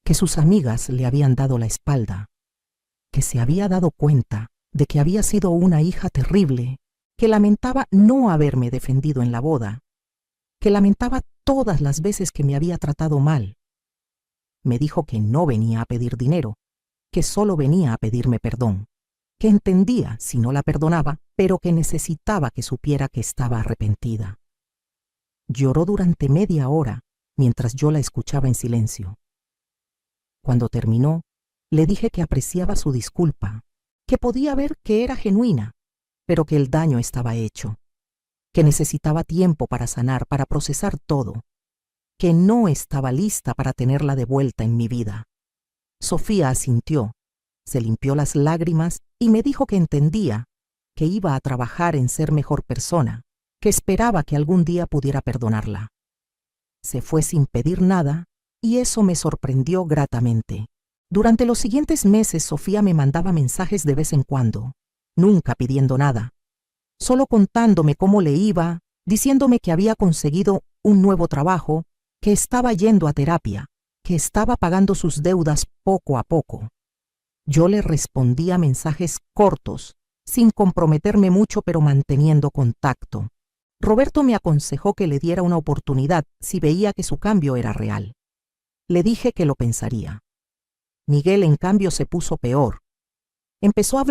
que sus amigas le habían dado la espalda, que se había dado cuenta de que había sido una hija terrible, que lamentaba no haberme defendido en la boda, que lamentaba todas las veces que me había tratado mal. Me dijo que no venía a pedir dinero, que solo venía a pedirme perdón, que entendía si no la perdonaba, pero que necesitaba que supiera que estaba arrepentida. Lloró durante media hora mientras yo la escuchaba en silencio. Cuando terminó, le dije que apreciaba su disculpa, que podía ver que era genuina, pero que el daño estaba hecho, que necesitaba tiempo para sanar, para procesar todo, que no estaba lista para tenerla de vuelta en mi vida. Sofía asintió, se limpió las lágrimas y me dijo que entendía, que iba a trabajar en ser mejor persona, que esperaba que algún día pudiera perdonarla. Se fue sin pedir nada y eso me sorprendió gratamente. Durante los siguientes meses Sofía me mandaba mensajes de vez en cuando, nunca pidiendo nada, solo contándome cómo le iba, diciéndome que había conseguido un nuevo trabajo, que estaba yendo a terapia, que estaba pagando sus deudas poco a poco. Yo le respondía mensajes cortos, sin comprometerme mucho, pero manteniendo contacto. Roberto me aconsejó que le diera una oportunidad si veía que su cambio era real. Le dije que lo pensaría. Miguel, en cambio, se puso peor. Empezó a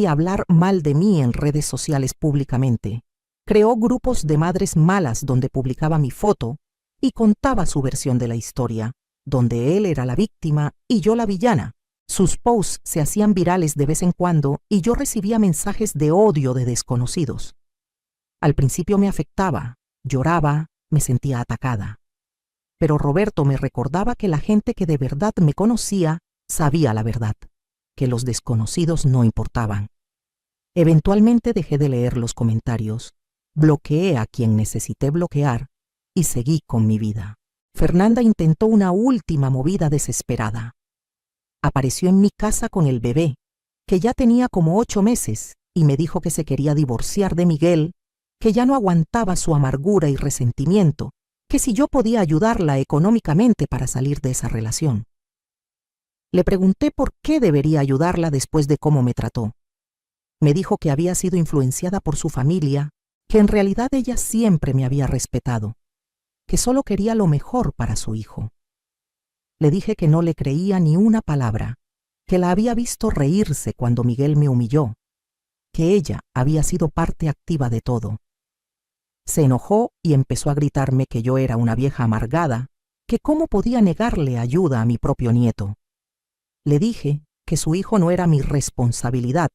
hablar mal de mí en redes sociales públicamente. Creó grupos de madres malas donde publicaba mi foto y contaba su versión de la historia, donde él era la víctima y yo la villana. Sus posts se hacían virales de vez en cuando y yo recibía mensajes de odio de desconocidos. Al principio me afectaba, lloraba, me sentía atacada. Pero Roberto me recordaba que la gente que de verdad me conocía sabía la verdad, que los desconocidos no importaban. Eventualmente dejé de leer los comentarios, bloqueé a quien necesité bloquear y seguí con mi vida. Fernanda intentó una última movida desesperada. Apareció en mi casa con el bebé, que ya tenía como 8 meses, y me dijo que se quería divorciar de Miguel, que ya no aguantaba su amargura y resentimiento, que si yo podía ayudarla económicamente para salir de esa relación. Le pregunté por qué debería ayudarla después de cómo me trató. Me dijo que había sido influenciada por su familia, que en realidad ella siempre me había respetado, que solo quería lo mejor para su hijo. Le dije que no le creía ni una palabra, que la había visto reírse cuando Miguel me humilló, que ella había sido parte activa de todo. Se enojó y empezó a gritarme que yo era una vieja amargada, que cómo podía negarle ayuda a mi propio nieto. Le dije que su hijo no era mi responsabilidad,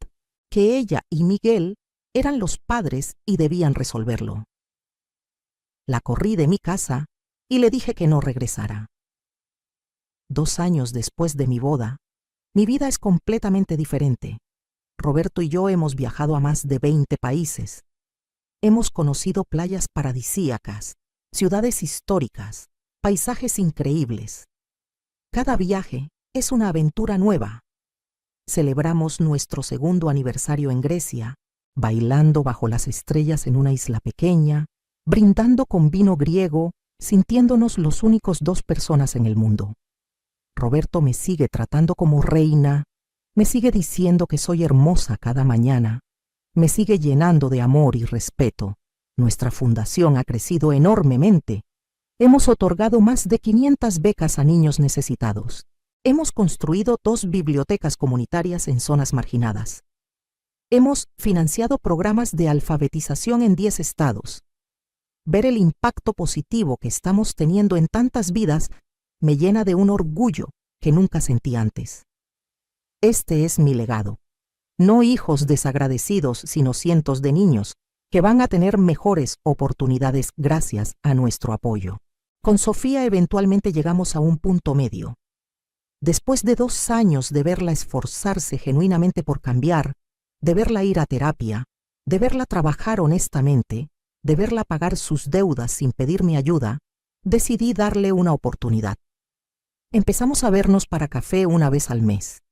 que ella y Miguel Eran los padres y debían resolverlo. La corrí de mi casa y le dije que no regresara. 2 años después de mi boda, mi vida es completamente diferente. Roberto y yo hemos viajado a más de 20 países. Hemos conocido playas paradisíacas, ciudades históricas, paisajes increíbles. Cada viaje es una aventura nueva. Celebramos nuestro 2º aniversario en Grecia, bailando bajo las estrellas en una isla pequeña, brindando con vino griego, sintiéndonos los únicos 2 personas en el mundo. Roberto me sigue tratando como reina, me sigue diciendo que soy hermosa cada mañana, me sigue llenando de amor y respeto. Nuestra fundación ha crecido enormemente. Hemos otorgado más de 500 becas a niños necesitados. Hemos construido 2 bibliotecas comunitarias en zonas marginadas. Hemos financiado programas de alfabetización en 10 estados. Ver el impacto positivo que estamos teniendo en tantas vidas me llena de un orgullo que nunca sentí antes. Este es mi legado. No hijos desagradecidos, sino cientos de niños que van a tener mejores oportunidades gracias a nuestro apoyo. Con Sofía eventualmente llegamos a un punto medio. Después de 2 años de verla esforzarse genuinamente por cambiar, de verla ir a terapia, de verla trabajar honestamente, de verla pagar sus deudas sin pedirme ayuda, decidí darle una oportunidad. Empezamos a vernos para café una vez al mes.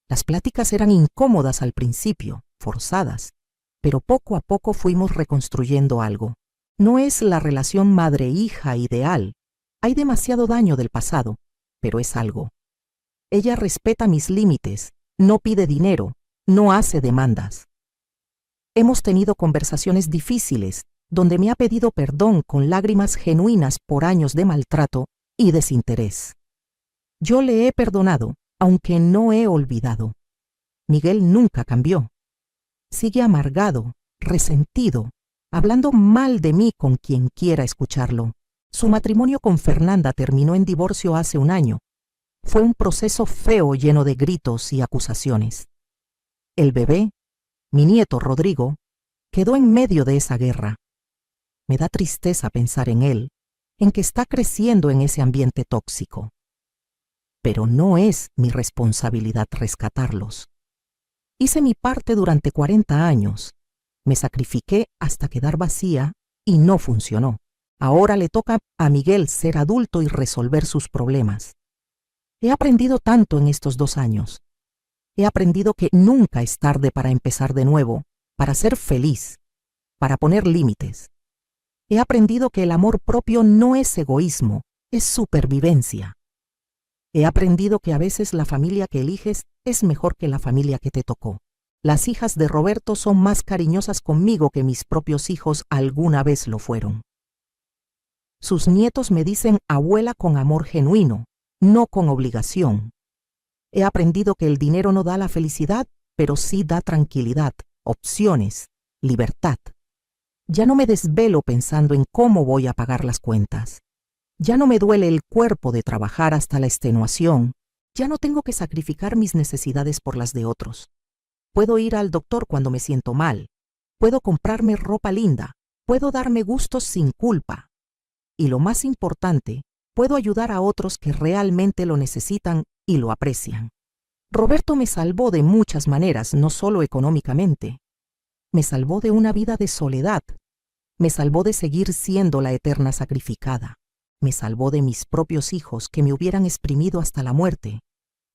Las pláticas eran incómodas al principio, forzadas, pero poco a poco fuimos reconstruyendo algo. No es la relación madre-hija ideal. Hay demasiado daño del pasado, pero es algo. Ella respeta mis límites, no pide dinero, no hace demandas. Hemos tenido conversaciones difíciles, donde me ha pedido perdón con lágrimas genuinas por años de maltrato y desinterés. Yo le he perdonado, aunque no he olvidado. Miguel nunca cambió. Sigue amargado, resentido, hablando mal de mí con quien quiera escucharlo. Su matrimonio con Fernanda terminó en divorcio hace 1 año. Fue un proceso feo lleno de gritos y acusaciones. El bebé, mi nieto Rodrigo, quedó en medio de esa guerra. Me da tristeza pensar en él, en que está creciendo en ese ambiente tóxico. Pero no es mi responsabilidad rescatarlos. Hice mi parte durante 40 años. Me sacrifiqué hasta quedar vacía y no funcionó. Ahora le toca a Miguel ser adulto y resolver sus problemas. He aprendido tanto en estos 2 años. He aprendido que nunca es tarde para empezar de nuevo, para ser feliz, para poner límites. He aprendido que el amor propio no es egoísmo, es supervivencia. He aprendido que a veces la familia que eliges es mejor que la familia que te tocó. Las hijas de Roberto son más cariñosas conmigo que mis propios hijos alguna vez lo fueron. Sus nietos me dicen abuela con amor genuino, no con obligación. He aprendido que el dinero no da la felicidad, pero sí da tranquilidad, opciones, libertad. Ya no me desvelo pensando en cómo voy a pagar las cuentas. Ya no me duele el cuerpo de trabajar hasta la extenuación. Ya no tengo que sacrificar mis necesidades por las de otros. Puedo ir al doctor cuando me siento mal. Puedo comprarme ropa linda. Puedo darme gustos sin culpa. Y lo más importante, puedo ayudar a otros que realmente lo necesitan y lo aprecian. Roberto me salvó de muchas maneras, no solo económicamente. Me salvó de una vida de soledad. Me salvó de seguir siendo la eterna sacrificada. Me salvó de mis propios hijos que me hubieran exprimido hasta la muerte.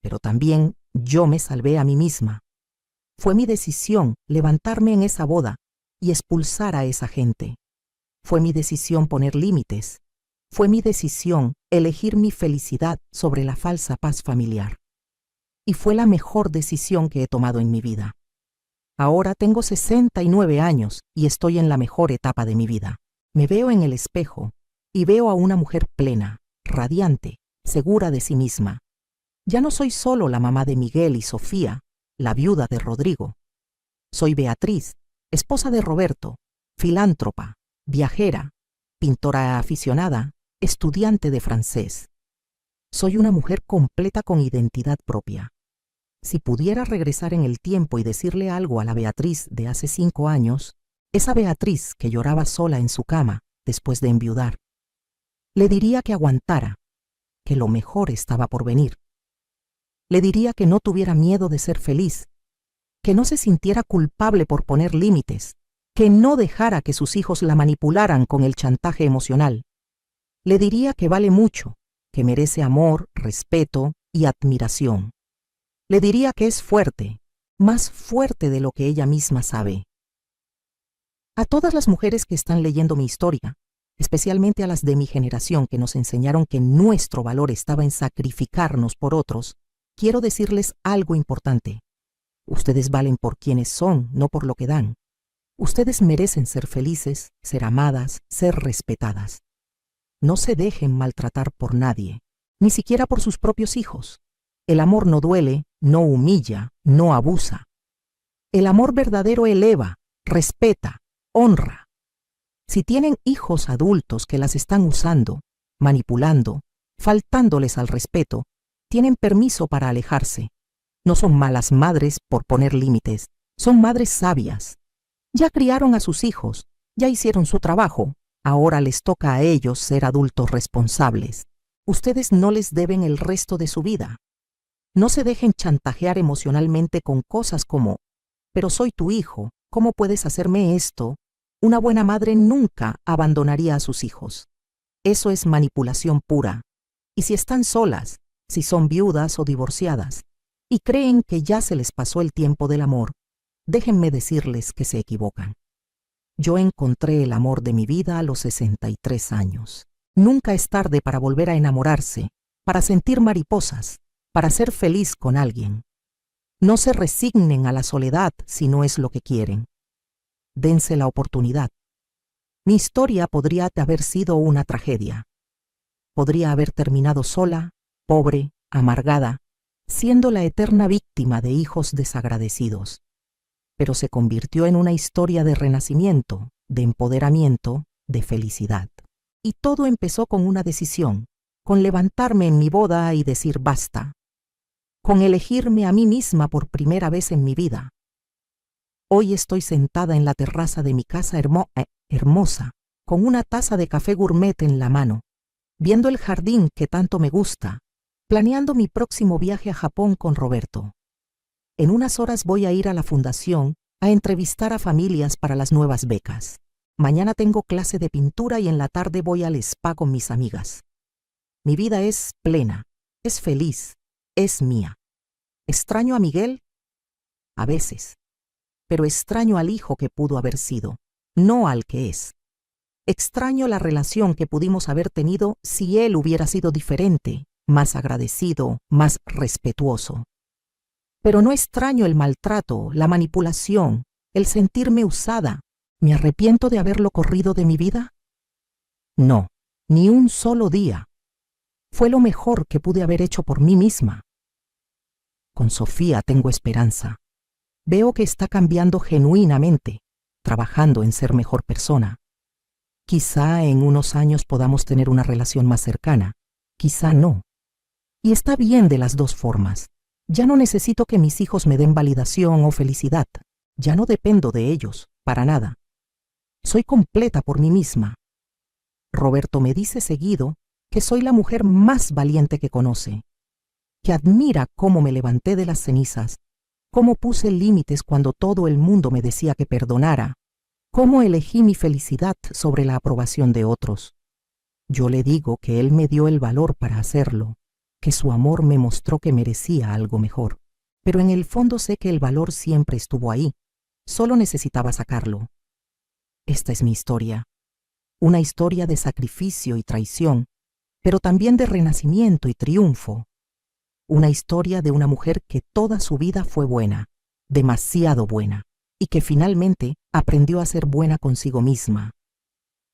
Pero también yo me salvé a mí misma. Fue mi decisión levantarme en esa boda y expulsar a esa gente. Fue mi decisión poner límites. Fue mi decisión elegir mi felicidad sobre la falsa paz familiar. Y fue la mejor decisión que he tomado en mi vida. Ahora tengo 69 años y estoy en la mejor etapa de mi vida. Me veo en el espejo y veo a una mujer plena, radiante, segura de sí misma. Ya no soy solo la mamá de Miguel y Sofía, la viuda de Rodrigo. Soy Beatriz, esposa de Roberto, filántropa, viajera, pintora aficionada, estudiante de francés. Soy una mujer completa con identidad propia. Si pudiera regresar en el tiempo y decirle algo a la Beatriz de hace 5 años, esa Beatriz que lloraba sola en su cama después de enviudar, le diría que aguantara, que lo mejor estaba por venir. Le diría que no tuviera miedo de ser feliz, que no se sintiera culpable por poner límites, que no dejara que sus hijos la manipularan con el chantaje emocional. Le diría que vale mucho, que merece amor, respeto y admiración. Le diría que es fuerte, más fuerte de lo que ella misma sabe. A todas las mujeres que están leyendo mi historia, especialmente a las de mi generación que nos enseñaron que nuestro valor estaba en sacrificarnos por otros, quiero decirles algo importante. Ustedes valen por quienes son, no por lo que dan. Ustedes merecen ser felices, ser amadas, ser respetadas. No se dejen maltratar por nadie, ni siquiera por sus propios hijos. El amor no duele, no humilla, no abusa. El amor verdadero eleva, respeta, honra. Si tienen hijos adultos que las están usando, manipulando, faltándoles al respeto, tienen permiso para alejarse. No son malas madres por poner límites, son madres sabias. Ya criaron a sus hijos, ya hicieron su trabajo, ahora les toca a ellos ser adultos responsables. Ustedes no les deben el resto de su vida. No se dejen chantajear emocionalmente con cosas como, pero soy tu hijo, ¿cómo puedes hacerme esto? Una buena madre nunca abandonaría a sus hijos. Eso es manipulación pura. Y si están solas, si son viudas o divorciadas, y creen que ya se les pasó el tiempo del amor, déjenme decirles que se equivocan. Yo encontré el amor de mi vida a los 63 años. Nunca es tarde para volver a enamorarse, para sentir mariposas, para ser feliz con alguien. No se resignen a la soledad si no es lo que quieren. Dense la oportunidad. Mi historia podría haber sido una tragedia. Podría haber terminado sola, pobre, amargada, siendo la eterna víctima de hijos desagradecidos. Pero se convirtió en una historia de renacimiento, de empoderamiento, de felicidad. Y todo empezó con una decisión, con levantarme en mi boda y decir basta, con elegirme a mí misma por primera vez en mi vida. Hoy estoy sentada en la terraza de mi casa hermosa, con una taza de café gourmet en la mano, viendo el jardín que tanto me gusta, planeando mi próximo viaje a Japón con Roberto. En unas horas voy a ir a la fundación a entrevistar a familias para las nuevas becas. Mañana tengo clase de pintura y en la tarde voy al spa con mis amigas. Mi vida es plena, es feliz, es mía. ¿Extraño a Miguel? A veces. Pero extraño al hijo que pudo haber sido, no al que es. Extraño la relación que pudimos haber tenido si él hubiera sido diferente, más agradecido, más respetuoso. Pero no extraño el maltrato, la manipulación, el sentirme usada. ¿Me arrepiento de haberlo corrido de mi vida? No, ni un solo día. Fue lo mejor que pude haber hecho por mí misma. Con Sofía tengo esperanza. Veo que está cambiando genuinamente, trabajando en ser mejor persona. Quizá en unos años podamos tener una relación más cercana, quizá no. Y está bien de las dos formas. Ya no necesito que mis hijos me den validación o felicidad. Ya no dependo de ellos, para nada. Soy completa por mí misma. Roberto me dice seguido que soy la mujer más valiente que conoce, que admira cómo me levanté de las cenizas, cómo puse límites cuando todo el mundo me decía que perdonara, cómo elegí mi felicidad sobre la aprobación de otros. Yo le digo que él me dio el valor para hacerlo, que su amor me mostró que merecía algo mejor. Pero en el fondo sé que el valor siempre estuvo ahí, solo necesitaba sacarlo. Esta es mi historia, una historia de sacrificio y traición, pero también de renacimiento y triunfo. Una historia de una mujer que toda su vida fue buena, demasiado buena, y que finalmente aprendió a ser buena consigo misma.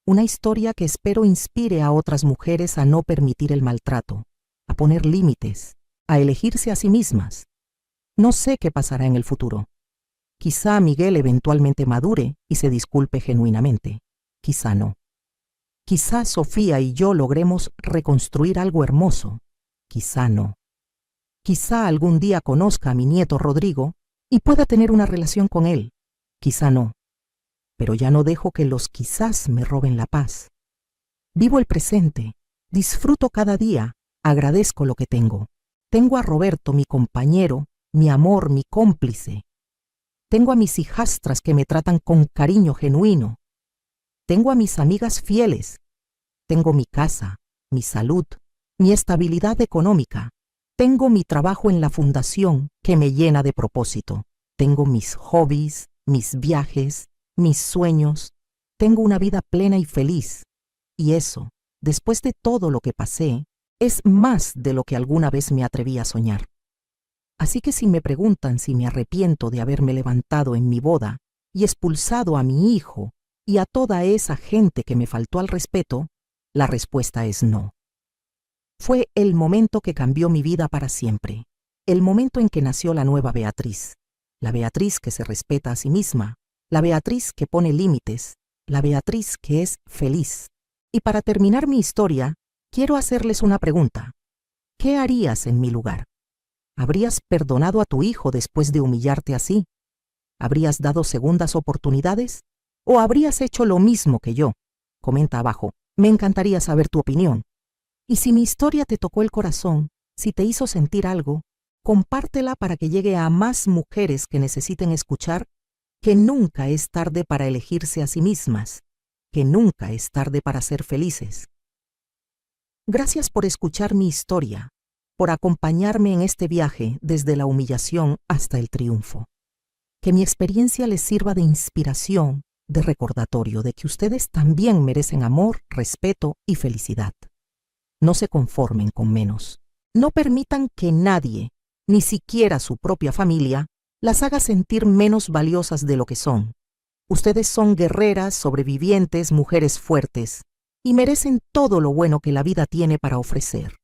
Una historia que espero inspire a otras mujeres a no permitir el maltrato, a poner límites, a elegirse a sí mismas. No sé qué pasará en el futuro. Quizá Miguel eventualmente madure y se disculpe genuinamente. Quizá no. Quizá Sofía y yo logremos reconstruir algo hermoso. Quizá no. Quizá algún día conozca a mi nieto Rodrigo y pueda tener una relación con él. Quizá no. Pero ya no dejo que los quizás me roben la paz. Vivo el presente, disfruto cada día, agradezco lo que tengo. Tengo a Roberto, mi compañero, mi amor, mi cómplice. Tengo a mis hijastras que me tratan con cariño genuino. Tengo a mis amigas fieles. Tengo mi casa, mi salud, mi estabilidad económica. Tengo mi trabajo en la fundación que me llena de propósito. Tengo mis hobbies, mis viajes, mis sueños. Tengo una vida plena y feliz. Y eso, después de todo lo que pasé, es más de lo que alguna vez me atreví a soñar. Así que si me preguntan si me arrepiento de haberme levantado en mi boda y expulsado a mi hijo y a toda esa gente que me faltó al respeto, la respuesta es no. Fue el momento que cambió mi vida para siempre, el momento en que nació la nueva Beatriz, la Beatriz que se respeta a sí misma, la Beatriz que pone límites, la Beatriz que es feliz. Y para terminar mi historia, quiero hacerles una pregunta. ¿Qué harías en mi lugar? ¿Habrías perdonado a tu hijo después de humillarte así? ¿Habrías dado segundas oportunidades? ¿O habrías hecho lo mismo que yo? Comenta abajo. Me encantaría saber tu opinión. Y si mi historia te tocó el corazón, si te hizo sentir algo, compártela para que llegue a más mujeres que necesiten escuchar que nunca es tarde para elegirse a sí mismas, que nunca es tarde para ser felices. Gracias por escuchar mi historia, por acompañarme en este viaje desde la humillación hasta el triunfo. Que mi experiencia les sirva de inspiración, de recordatorio de que ustedes también merecen amor, respeto y felicidad. No se conformen con menos. No permitan que nadie, ni siquiera su propia familia, las haga sentir menos valiosas de lo que son. Ustedes son guerreras, sobrevivientes, mujeres fuertes, y merecen todo lo bueno que la vida tiene para ofrecer.